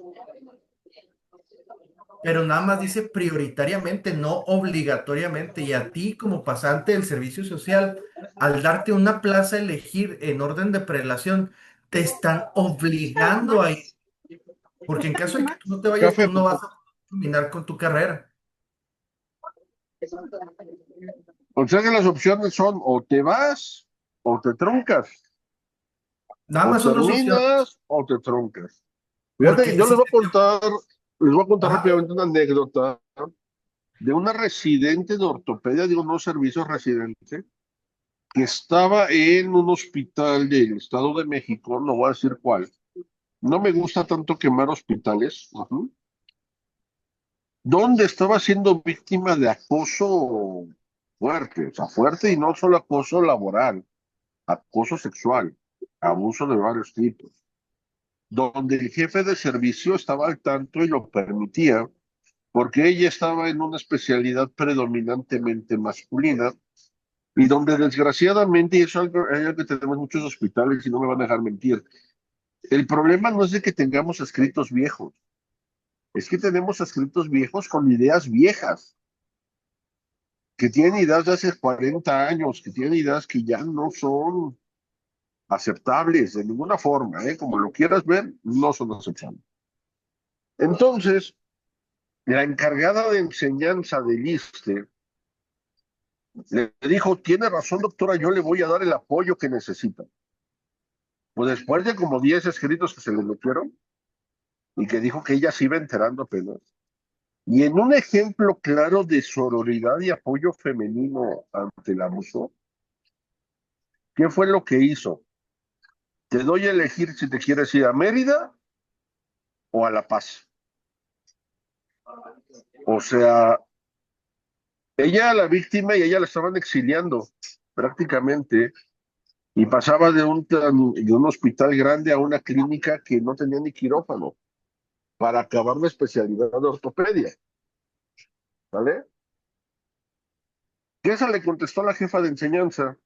Pero nada más dice prioritariamente, no obligatoriamente. Y a ti, como pasante del servicio social, al darte una plaza a elegir en orden de prelación, te están obligando a ir. Porque en caso de que tú no te vayas, café. tú no vas a terminar con tu carrera. O sea que las opciones son o te vas o te truncas, Nada o más son dos opciones. terminas o te truncas. Fíjate, Porque yo si se te... les voy a contar Ajá. rápidamente una anécdota de una residente de ortopedia, digo, no servicio residente, que estaba en un hospital del Estado de México, no voy a decir cuál. No me gusta tanto quemar hospitales, donde estaba siendo víctima de acoso fuerte, o sea, fuerte y no solo acoso laboral, acoso sexual, abuso de varios tipos, donde el jefe de servicio estaba al tanto y lo permitía, porque ella estaba en una especialidad predominantemente masculina y donde desgraciadamente, y eso es algo que tenemos en muchos hospitales y no me van a dejar mentir, el problema no es de que tengamos escritos viejos, es que tenemos escritos viejos con ideas viejas, que tienen ideas de hace 40 años, que tienen ideas que ya no son aceptables de ninguna forma, ¿eh? Como lo quieras ver, no son aceptables. Entonces, la encargada de enseñanza del ISSSTE le dijo, tiene razón, doctora, yo le voy a dar el apoyo que necesita. Pues después de como 10 escritos que se le metieron y que dijo que ella se iba enterando apenas. Y en un ejemplo claro de sororidad y apoyo femenino ante el abuso, ¿qué fue lo que hizo? Te doy a elegir si te quieres ir a Mérida o a La Paz. O sea, ella la víctima y ella la estaban exiliando prácticamente y pasaba de un hospital grande a una clínica que no tenía ni quirófano para acabar la especialidad de ortopedia, ¿vale? Y esa le contestó la jefa de enseñanza,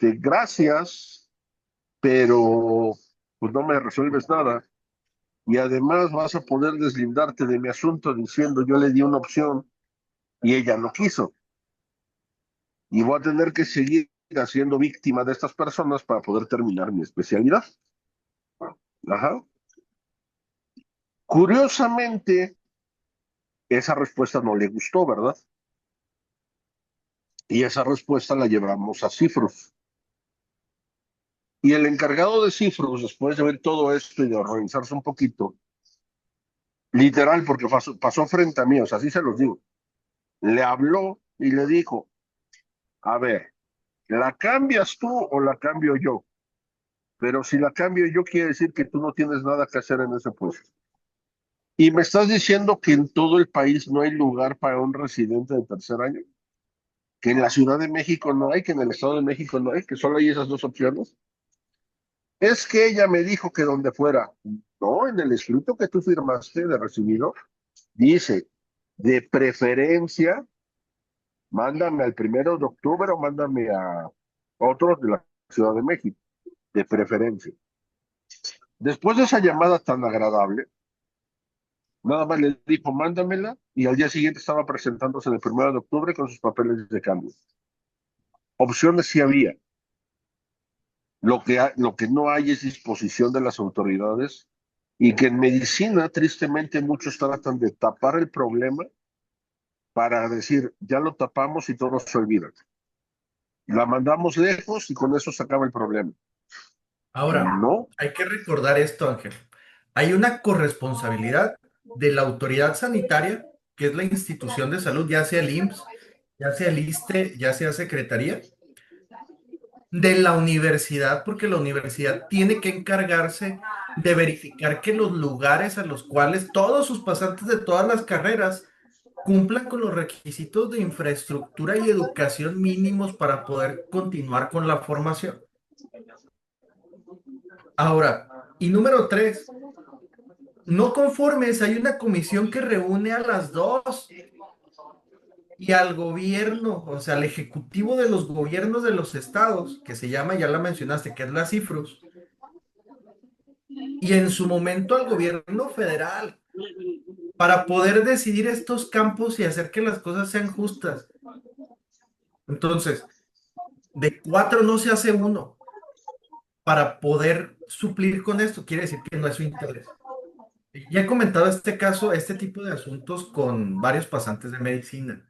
gracias, pero pues no me resuelves nada y además vas a poder deslindarte de mi asunto diciendo yo le di una opción y ella no quiso y voy a tener que seguir siendo víctima de estas personas para poder terminar mi especialidad. Ajá. Curiosamente, esa respuesta no le gustó, ¿verdad? Y esa respuesta la llevamos a Cifrus. Y el encargado de Cifrus, después de ver todo esto y de organizarse un poquito, literal, porque pasó frente a mí, o sea, así se los digo. Le habló y le dijo, a ver, ¿la cambias tú o la cambio yo? Pero si la cambio yo, quiere decir que tú no tienes nada que hacer en ese puesto. Y me estás diciendo que en todo el país no hay lugar para un residente de tercer año, que en la Ciudad de México no hay, que en el Estado de México no hay, que solo hay esas dos opciones. Es que ella me dijo que donde fuera. No, en el escrito que tú firmaste de recibido, dice, de preferencia, mándame al 1 de octubre o mándame a otros de la Ciudad de México, de preferencia. Después de esa llamada tan agradable, nada más le dijo, mándamela, y al día siguiente estaba presentándose el 1 de octubre con sus papeles de cambio. Opciones sí había. Lo que no hay es disposición de las autoridades y que en medicina, tristemente, muchos tratan de tapar el problema para decir, ya lo tapamos y todo se olvida. La mandamos lejos y con eso se acaba el problema. Ahora, No, hay que recordar esto, Ángel. Hay una corresponsabilidad de la autoridad sanitaria, que es la institución de salud, ya sea el IMSS, ya sea el ISSSTE, ya sea Secretaría, de la universidad, porque la universidad tiene que encargarse de verificar que los lugares a los cuales todos sus pasantes de todas las carreras cumplan con los requisitos de infraestructura y educación mínimos para poder continuar con la formación. Ahora, y número tres, no conformes, hay una comisión que reúne a las dos y al gobierno, o sea, al ejecutivo de los gobiernos de los estados, que se llama, ya la mencionaste, que es la CIFRUS, y en su momento al gobierno federal, para poder decidir estos campos y hacer que las cosas sean justas. Entonces, de cuatro no se hace uno para poder suplir con esto, quiere decir que no es su interés. Ya he comentado este caso, este tipo de asuntos con varios pasantes de medicina.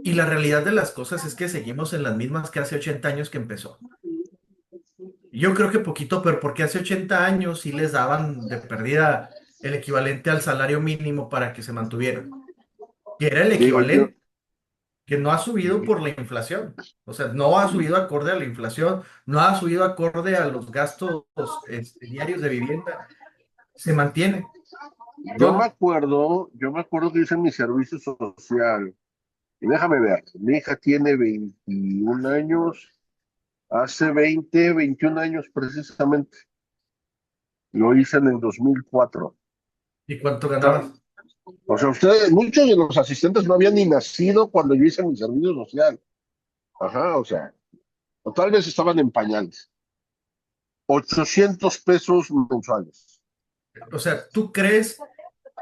Y la realidad de las cosas es que seguimos en las mismas que hace 80 años que empezó. Yo creo que poquito, pero porque hace 80 años sí les daban de perdida el equivalente al salario mínimo para que se mantuvieran, que era el digo yo, equivalente, que no ha subido por la inflación. O sea, no ha subido acorde a la inflación, no ha subido acorde a los gastos diarios de vivienda, se mantiene. Entonces, yo me acuerdo que hice mi servicio social. Y déjame ver, mi hija tiene 21 años, hace 21 años precisamente, lo hice en el 2004. ¿y cuánto O sea, ganabas? ustedes, muchos de los asistentes no habían ni nacido cuando yo hice mi servicio social. Ajá, o sea, o tal vez estaban en pañales. 800 pesos mensuales. O sea, ¿tú crees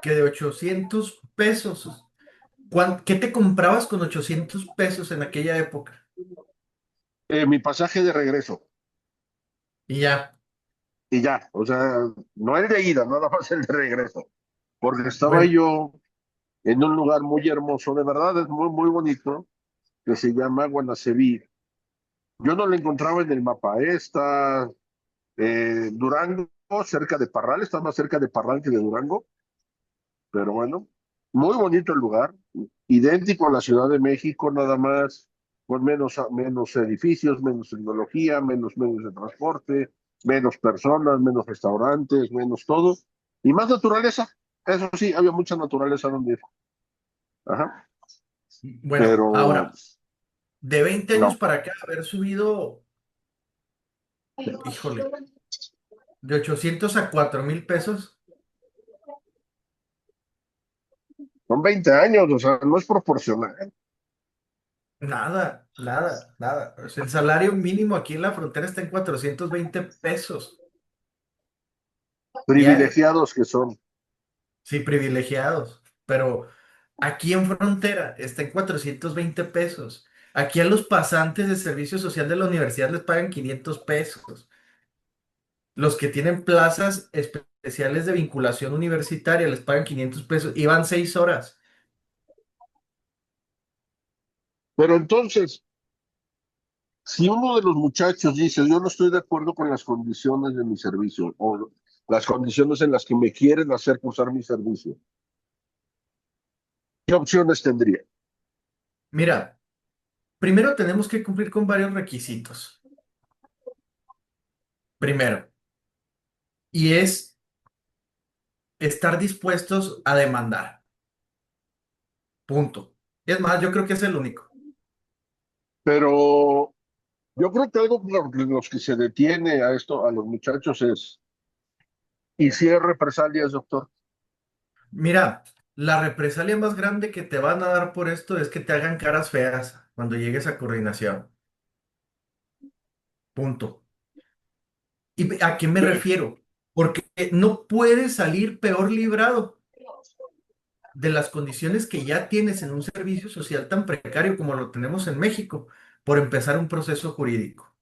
que de 800 pesos, qué te comprabas con 800 pesos en aquella época? Mi pasaje de regreso. Y ya, Y ya, o sea, no el de ida, nada más el de regreso. Porque estaba bueno, yo en un lugar muy hermoso, de verdad es muy, muy bonito, que se llama Guanaceví. Yo no lo encontraba en el mapa. Está Durango, cerca de Parral, está más cerca de Parral que de Durango, pero bueno, muy bonito el lugar, idéntico a la Ciudad de México, nada más, con menos edificios, menos tecnología, menos medios de transporte, menos personas, menos restaurantes, menos todo, y más naturaleza. Eso sí, había mucha naturaleza donde ir. Ajá, bueno, pero ahora, de 20 años no, para acá, haber subido, híjole, de 800 a 4,000 pesos, son 20 años, o sea, no es proporcional. nada, nada, nada. O sea, el salario mínimo aquí en la frontera está en 420 pesos diarios. Privilegiados que son. Sí, privilegiados, pero aquí en frontera está en 420 pesos. Aquí a los pasantes de servicio social de la universidad les pagan 500 pesos. Los que tienen plazas especiales de vinculación universitaria les pagan 500 pesos y van 6 horas. Pero entonces, si uno de los muchachos dice, yo no estoy de acuerdo con las condiciones de mi servicio, o las condiciones en las que me quieren hacer cursar mi servicio. ¿Qué opciones tendría? Mira, primero tenemos que cumplir con varios requisitos. Primero, y es estar dispuestos a demandar. Punto. Es más, yo creo que es el único. Pero yo creo que algo por los que se detiene a esto, a los muchachos es, ¿y si es represalias, doctor? Mira, la represalia más grande que te van a dar por esto es que te hagan caras feas cuando llegues a coordinación. Punto. ¿Y a qué me refiero? Porque no puedes salir peor librado de las condiciones que ya tienes en un servicio social tan precario como lo tenemos en México por empezar un proceso jurídico.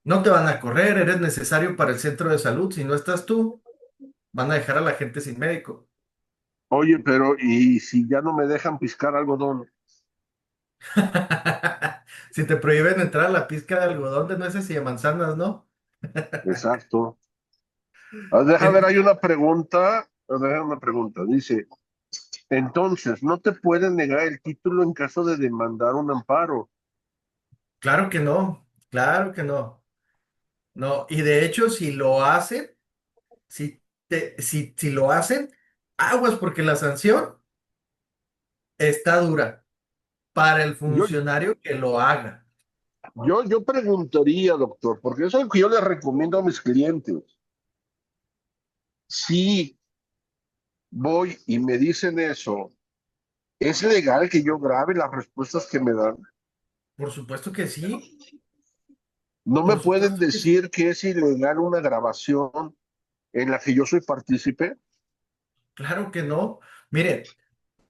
No te van a correr, eres necesario para el centro de salud. Si no estás tú, van a dejar a la gente sin médico. Oye, pero ¿y si ya no me dejan piscar algodón? Si te prohíben entrar a la pizca de algodón de nueces y de manzanas, ¿no? Exacto. Deja ver, En- hay una pregunta, deja una pregunta. Dice, entonces, no te pueden negar el título en caso de demandar un amparo. Claro que no, claro que no. No, y de hecho, si lo hacen, si lo hacen, aguas porque la sanción está dura para el Yo, funcionario que lo haga. yo preguntaría, doctor, porque eso es lo que yo le recomiendo a mis clientes. Si voy y me dicen eso, ¿es legal que yo grabe las respuestas que me dan? Por supuesto que sí, No me por pueden supuesto que sí. decir que es ilegal una grabación en la que yo soy partícipe. Claro que no. Mire,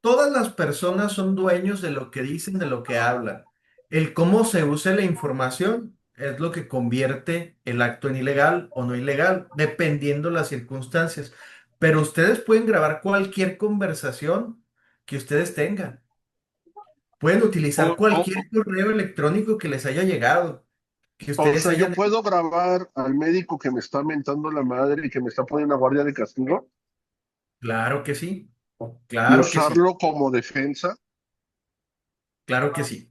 todas las personas son dueños de lo que dicen, de lo que hablan. El cómo se use la información es lo que convierte el acto en ilegal o no ilegal, dependiendo las circunstancias. Pero ustedes pueden grabar cualquier conversación que ustedes tengan. Pueden utilizar O, cualquier o, correo electrónico que les haya llegado, que o ustedes sea, yo hayan... puedo grabar al médico que me está mentando la madre y que me está poniendo una guardia de castigo Claro que sí, y claro que sí, usarlo como defensa. claro que sí.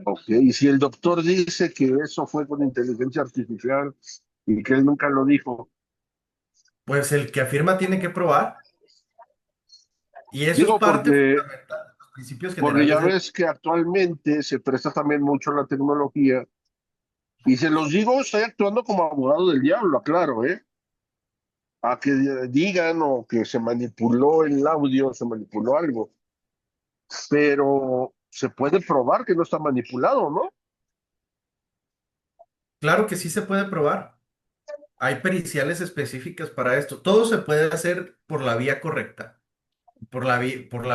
Ok, y si el doctor dice que eso fue con inteligencia artificial y que él nunca lo dijo, Pues el que afirma tiene que probar. Y eso es digo parte porque, fundamental de los principios porque generales ya del... ves que actualmente se presta también mucho la tecnología y se los digo, estoy actuando como abogado del diablo, aclaro, ¿eh? A que digan o que se manipuló el audio, se manipuló algo, pero se puede probar que no está manipulado, ¿no? Claro que sí se puede probar. Hay periciales específicas para esto. Todo se puede hacer por la vía correcta, por la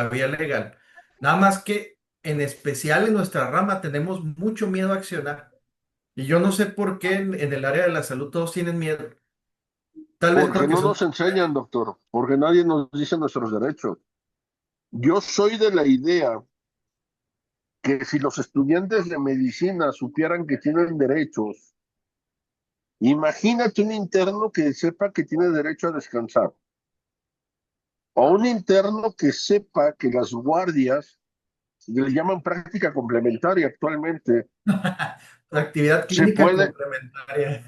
vía legal. Nada más que en especial en nuestra rama tenemos mucho miedo a accionar. Y yo no sé por qué en el área de la salud todos tienen miedo. Tal vez Porque porque no son... nos enseñan, doctor, porque nadie nos dice nuestros derechos. Yo soy de la idea que si los estudiantes de medicina supieran que tienen derechos, imagínate un interno que sepa que tiene derecho a descansar, o un interno que sepa que las guardias, le llaman práctica complementaria actualmente, Actividad se clínica puede, complementaria.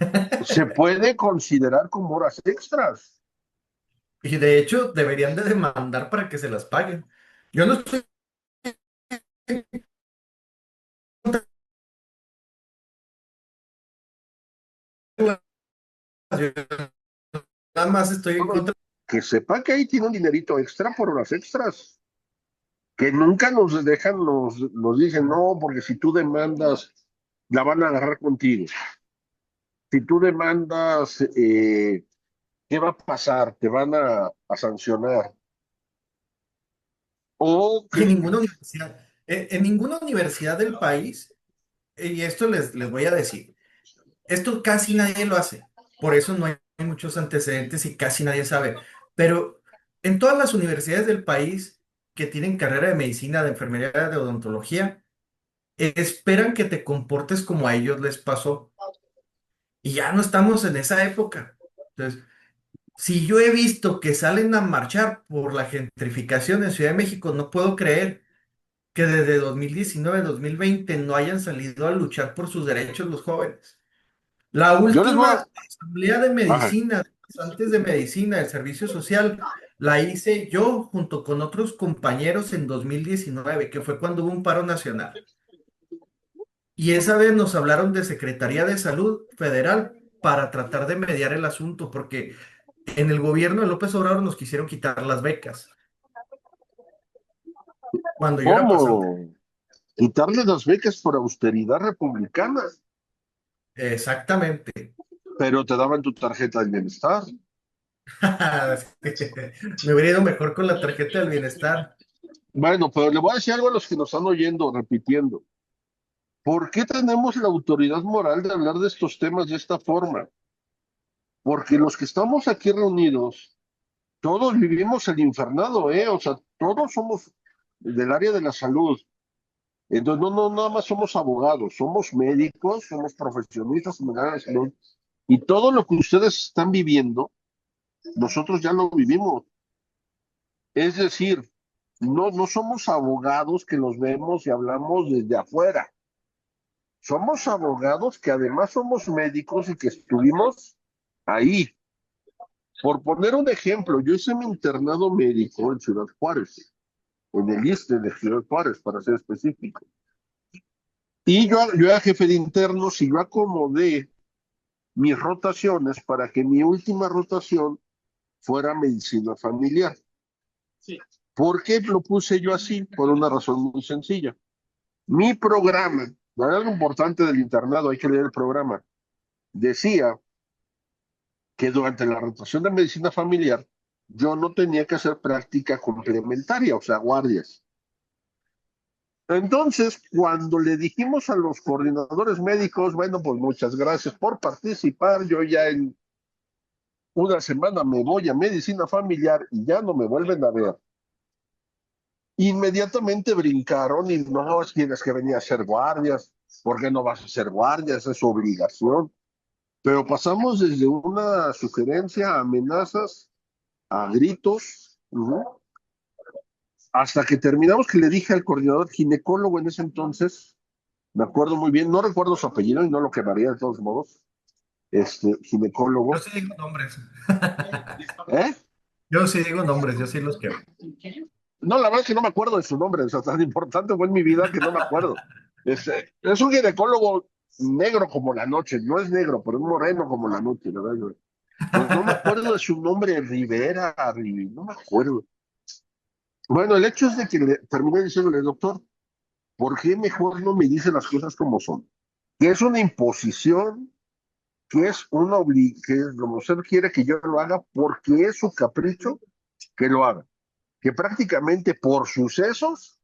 se puede considerar como horas extras. Y de hecho deberían de demandar para que se las paguen. Yo no estoy... Nada más estoy en contra. Que sepa que ahí tiene un dinerito extra por horas extras, que nunca nos dejan, nos dicen, no, porque si tú demandas, la van a agarrar contigo. Si tú demandas, ¿qué va a pasar? Te van a sancionar. O Y que, en ninguna universidad del país, y esto les voy a decir, esto casi nadie lo hace, por eso no hay muchos antecedentes y casi nadie sabe, pero en todas las universidades del país que tienen carrera de medicina, de enfermería, de odontología, esperan que te comportes como a ellos les pasó. y ya no estamos en esa época. Entonces, si yo he visto que salen a marchar por la gentrificación en Ciudad de México, no puedo creer que desde 2019, 2020 no hayan salido a luchar por sus derechos los jóvenes. La Yo les voy a... última asamblea de Ajá. medicina, antes de medicina, del servicio social, la hice yo junto con otros compañeros en 2019, que fue cuando hubo un paro nacional. Y esa vez nos hablaron de Secretaría de Salud Federal para tratar de mediar el asunto, porque en el gobierno de López Obrador nos quisieron quitar las becas cuando yo era pasante. ¿Cómo? Quitarle las becas por austeridad republicana, Exactamente. pero te daban tu tarjeta de bienestar. Me hubiera ido mejor con la tarjeta del bienestar. Bueno, pero le voy a decir algo a los que nos están oyendo, repitiendo. ¿Por qué tenemos la autoridad moral de hablar de estos temas de esta forma? Porque los que estamos aquí reunidos, todos vivimos el infernado, ¿eh? O sea, todos somos del área de la salud. Entonces, no, nada más somos abogados, somos médicos, somos profesionistas en el área de salud. Y todo lo que ustedes están viviendo, nosotros ya lo vivimos. Es decir, no somos abogados que los vemos y hablamos desde afuera. Somos abogados que además somos médicos y que estuvimos ahí. Por poner un ejemplo, yo hice mi internado médico en Ciudad Juárez, en el ISSSTE de Ciudad Juárez, para ser específico. Y yo era jefe de internos y yo acomodé mis rotaciones para que mi última rotación fuera medicina familiar. ¿Por qué lo puse yo así? Por una razón muy sencilla. Mi programa, algo importante del internado, hay que leer el programa, decía que durante la rotación de medicina familiar yo no tenía que hacer práctica complementaria, o sea, guardias. Entonces, cuando le dijimos a los coordinadores médicos, bueno, pues muchas gracias por participar, yo ya en una semana me voy a medicina familiar y ya no me vuelven a ver. Inmediatamente brincaron y no, tienes que venir a hacer guardias, ¿por qué no vas a hacer guardias? Es obligación. Pero pasamos desde una sugerencia a amenazas, a gritos, hasta que terminamos que le dije al coordinador ginecólogo en ese entonces, me acuerdo muy bien, no recuerdo su apellido y no lo quemaría de todos modos, Yo ginecólogo, sí digo nombres. ¿eh? Yo sí digo nombres, yo sí los quiero. No, la verdad es que no me acuerdo de su nombre, o sea, tan importante fue en mi vida que no me acuerdo. Es un ginecólogo negro como la noche, no es negro, pero es moreno como la noche, la verdad. Pero no me acuerdo de su nombre, Rivera, no me acuerdo. Bueno, el hecho es de que terminé diciéndole, doctor, ¿por qué mejor no me dice las cosas como son? Que es una imposición, que es una obligación, que usted quiere que yo lo haga porque es su capricho que lo haga. Que prácticamente por sucesos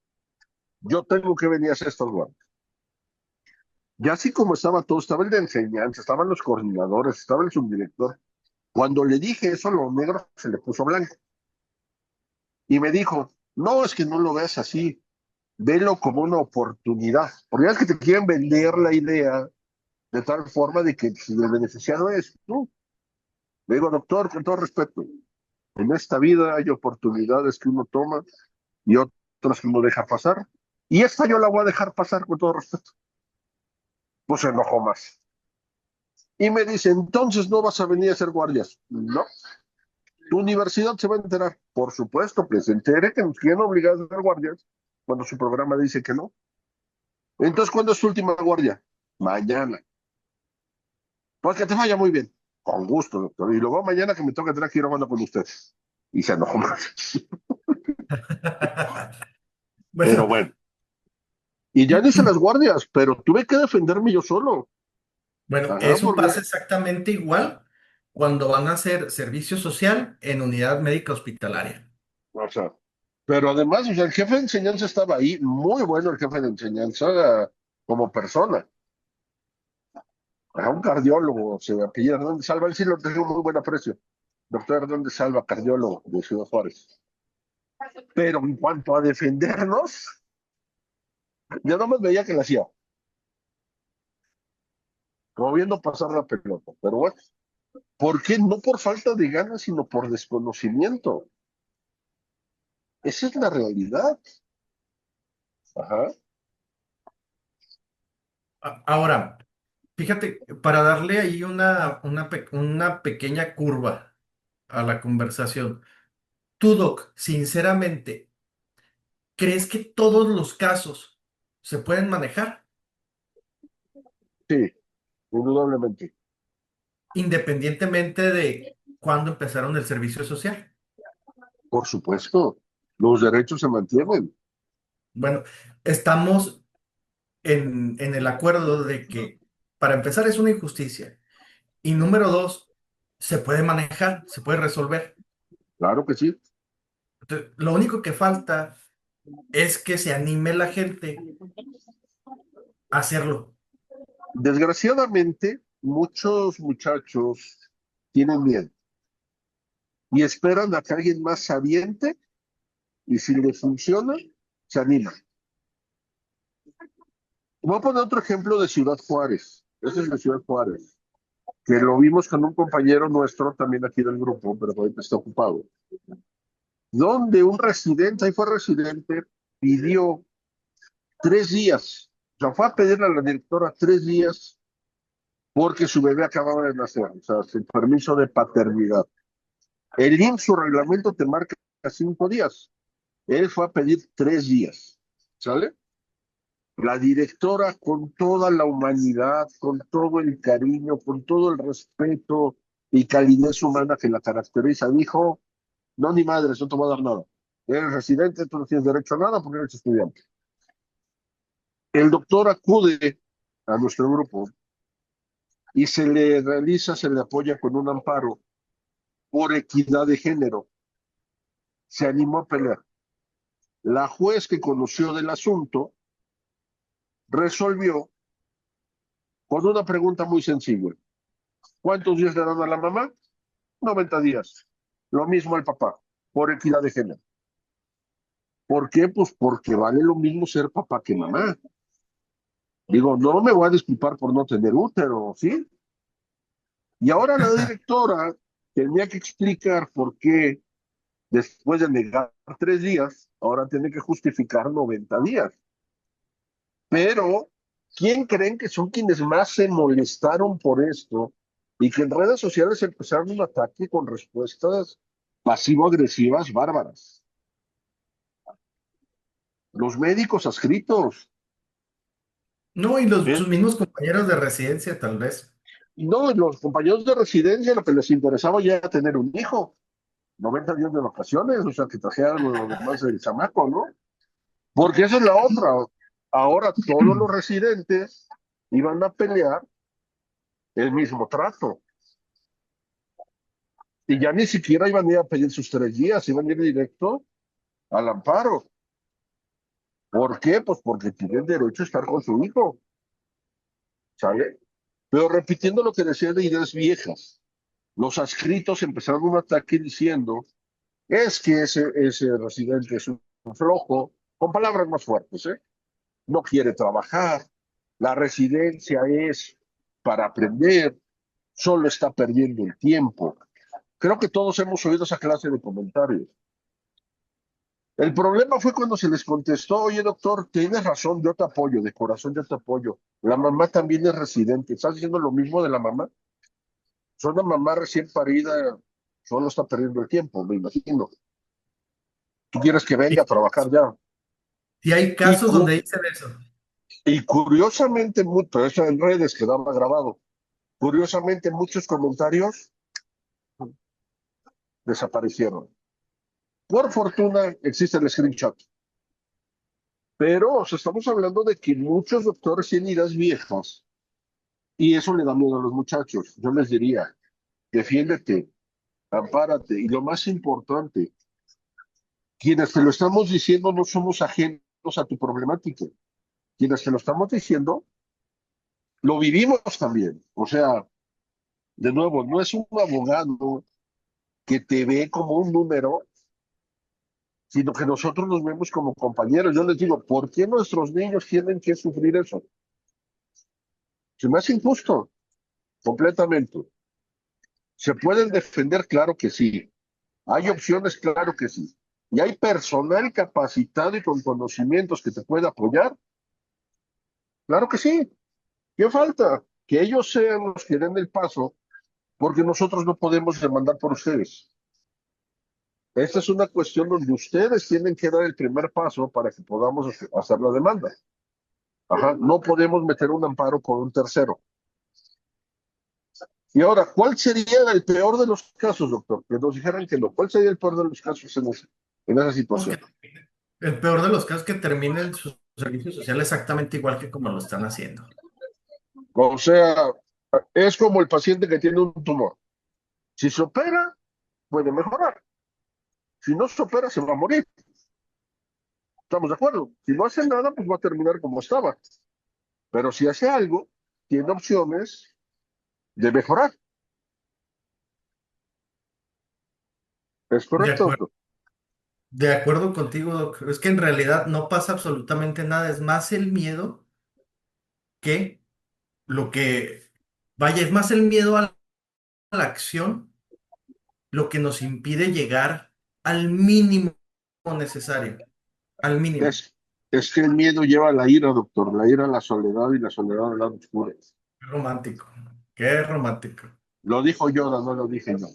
yo tengo que venir a hacer estos guardias. Ya así como estaba todo, estaba el de enseñanza, estaban los coordinadores, estaba el subdirector. Cuando le dije eso, lo negro se le puso blanco. Y me dijo, no, es que no lo veas así, velo como una oportunidad. Porque es que te quieren vender la idea de tal forma de que si el beneficiado es tú. Le digo, doctor, con todo respeto, en esta vida hay oportunidades que uno toma y otras que uno deja pasar. Y esta yo la voy a dejar pasar con todo respeto. Pues se enojó más. Y me dice, entonces no vas a venir a hacer guardias. No, tu universidad se va a enterar. Por supuesto que se entere que nos quieren obligar a hacer guardias cuando su programa dice que no. Entonces, ¿cuándo es tu última guardia? Mañana. Pues que te vaya muy bien. Con gusto, doctor. Y luego mañana que me toca tener que ir hablando con usted. Y se enojó más. Pero Bueno, bueno. Y ya no hice las guardias, pero tuve que defenderme yo solo. bueno, Ajá, eso porque, pasa exactamente igual cuando van a hacer servicio social en unidad médica hospitalaria. o sea, pero además, o sea, el jefe de enseñanza estaba ahí, muy bueno el jefe de enseñanza como persona. Era un cardiólogo, se apellida Hernández Salva, él sí lo tengo muy buen aprecio. Doctor Hernández Salva, cardiólogo de Ciudad Juárez. Pero en cuanto a defendernos, yo no me veía que lo hacía. como viendo pasar la pelota. Pero bueno, ¿por qué? No por falta de ganas, sino por desconocimiento. Esa es la realidad. Ajá. Ahora, fíjate, para darle ahí una pequeña curva a la conversación, tú, Doc, sinceramente, ¿crees que todos los casos se pueden manejar Sí, indudablemente. independientemente de cuándo empezaron el servicio social? Por supuesto, los derechos se mantienen. Bueno, estamos en el acuerdo de que, para empezar, es una injusticia. Y número dos, se puede manejar, se puede resolver. Claro que sí. Entonces, lo único que falta es que se anime la gente a hacerlo. Desgraciadamente, muchos muchachos tienen miedo y esperan a que alguien más se aviente y si les funciona, se animan. Voy a poner otro ejemplo de Ciudad Juárez. Ese es de Ciudad Juárez, que lo vimos con un compañero nuestro también aquí del grupo, pero ahorita está ocupado. Donde un residente, ahí fue residente, pidió 3 días. O sea, fue a pedirle a la directora 3 días porque su bebé acababa de nacer, o sea, sin permiso de paternidad. El IMSS, su reglamento te marca 5 días. Él fue a pedir 3 días. ¿Sale? La directora, con toda la humanidad, con todo el cariño, con todo el respeto y calidez humana que la caracteriza, dijo: no, ni madre, no te voy a dar nada. Eres residente, tú no tienes derecho a nada porque eres estudiante. El doctor acude a nuestro grupo y se le apoya con un amparo por equidad de género. Se animó a pelear. La juez que conoció del asunto resolvió con una pregunta muy sencilla. ¿Cuántos días le dan a la mamá? 90 días. Lo mismo al papá, por equidad de género. ¿Por qué? Pues porque vale lo mismo ser papá que mamá. Digo, no me voy a disculpar por no tener útero, ¿sí? Y ahora la directora tenía que explicar por qué, después de negar 3 días, ahora tiene que justificar 90 días. Pero, ¿quién creen que son quienes más se molestaron por esto? Y que en redes sociales empezaron un ataque con respuestas pasivo-agresivas bárbaras. Los médicos adscritos. No, y ¿Eh? sus mismos compañeros de residencia, tal vez. No, los compañeros de residencia lo que les interesaba ya era tener un hijo. 90 días de vacaciones, o sea, que trajeran lo demás del chamaco, ¿no? Porque esa es la otra. Ahora todos los residentes iban a pelear el mismo trato. Y ya ni siquiera iban a ir a pedir sus 3 días, iban a ir directo al amparo. ¿Por qué? Pues porque tienen derecho a estar con su hijo, ¿sale? Pero repitiendo lo que decía de ideas viejas, los adscritos empezaron un ataque diciendo: es que ese residente es un flojo, con palabras más fuertes, ¿eh? No quiere trabajar, la residencia es para aprender, solo está perdiendo el tiempo. Creo que todos hemos oído esa clase de comentarios. El problema fue cuando se les contestó: oye, doctor, tienes razón, yo te apoyo, de corazón yo te apoyo. La mamá también es residente. ¿Estás diciendo lo mismo de la mamá? Es una mamá recién parida, solo está perdiendo el tiempo, me imagino. Tú quieres que Y, venga a trabajar ya. y hay Y, casos donde dicen eso. y curiosamente, pero eso en redes quedaba grabado. Curiosamente, muchos comentarios desaparecieron. Por fortuna, existe el screenshot. Pero, o sea, estamos hablando de que muchos doctores tienen ideas viejas y eso le da miedo a los muchachos. Yo les diría: defiéndete, ampárate. Y lo más importante, quienes te lo estamos diciendo no somos ajenos a tu problemática. Quienes te lo estamos diciendo, lo vivimos también. O sea, de nuevo, no es un abogado que te ve como un número, sino que nosotros nos vemos como compañeros. Yo les digo: ¿por qué nuestros niños tienen que sufrir eso? Se me hace injusto. completamente. ¿Se pueden defender? Claro que sí. ¿Hay opciones? Claro que sí. ¿Y hay personal capacitado y con conocimientos que te pueda apoyar? Claro que sí. ¿Qué falta? Que ellos sean los que den el paso, porque nosotros no podemos demandar por ustedes. Esta es una cuestión donde ustedes tienen que dar el primer paso para que podamos hacer la demanda. Ajá, no podemos meter un amparo por un tercero. Y ahora, ¿cuál sería el peor de los casos, doctor? Que nos dijeran que no. ¿Cuál sería el peor de los casos en esa Pues situación? el peor de los casos que terminen su servicio social exactamente igual que como lo están haciendo. O sea, es como el paciente que tiene un tumor. Si se opera, puede mejorar. Si no se opera, se va a morir. ¿Estamos de acuerdo? Si no hace nada, pues va a terminar como estaba. Pero si hace algo, tiene opciones de mejorar. ¿Es De correcto, acuerdo, doctor? de acuerdo contigo, Doc. Es que en realidad no pasa absolutamente nada. Es más el miedo que lo que, vaya, es más el miedo a la acción lo que nos impide llegar al mínimo necesario, al mínimo. Es, es que el miedo lleva a la ira, doctor. La ira a la soledad y la soledad al lado oscuro. Qué romántico, qué romántico. Lo dijo Yoda, no lo dije yo.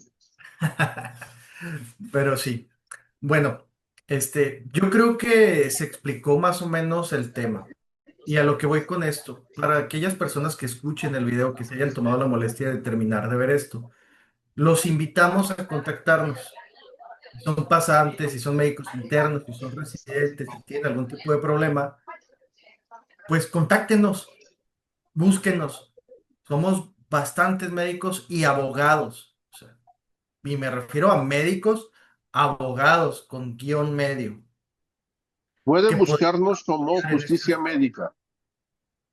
Pero sí. Bueno, yo creo que se explicó más o menos el tema. Y a lo que voy con esto, para aquellas personas que escuchen el video, que se hayan tomado la molestia de terminar de ver esto, los invitamos a contactarnos. Si son pasantes, si son médicos internos, si son residentes, si tienen algún tipo de problema, pues contáctenos, búsquenos. Somos bastantes médicos y abogados. O sea, y me refiero a médicos, abogados con guión medio, Pueden que pueden buscarnos como ayudar en justicia estas. médica.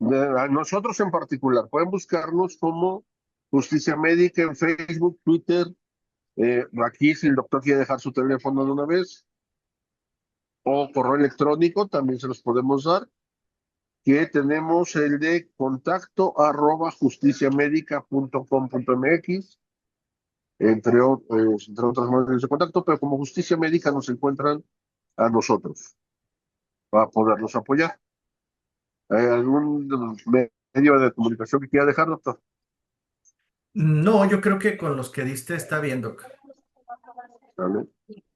A nosotros en particular, pueden buscarnos como justicia médica en Facebook, Twitter. Aquí, si el doctor quiere dejar su teléfono de una vez, o correo electrónico, también se los podemos dar, que tenemos el de contacto@justiciamedica.com.mx, entre otras maneras de contacto, pero como justicia médica nos encuentran a nosotros para poderlos apoyar. ¿Algún medio de comunicación que quiera dejar, doctor? No, yo creo que con los que diste está bien, Doc. ¿Vale?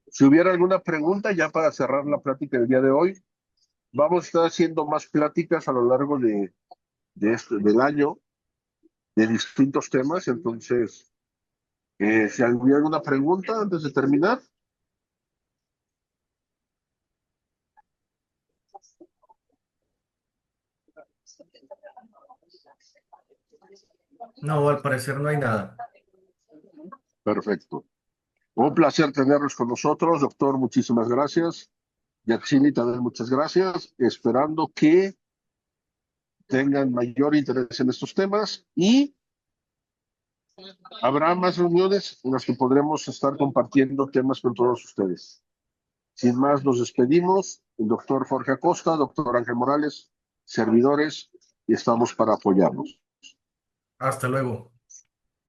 Si hubiera alguna pregunta, ya para cerrar la plática del día de hoy, vamos a estar haciendo más pláticas a lo largo del año de distintos temas. Entonces, si hubiera alguna pregunta antes de terminar. No, al parecer no hay nada. Perfecto. Un placer tenerlos con nosotros, doctor. Muchísimas gracias. Yaxini, también muchas gracias. Esperando que tengan mayor interés en estos temas y habrá más reuniones en las que podremos estar compartiendo temas con todos ustedes. Sin más, nos despedimos. El doctor Jorge Acosta, doctor Ángel Morales, servidores, y estamos para apoyarnos. Hasta luego.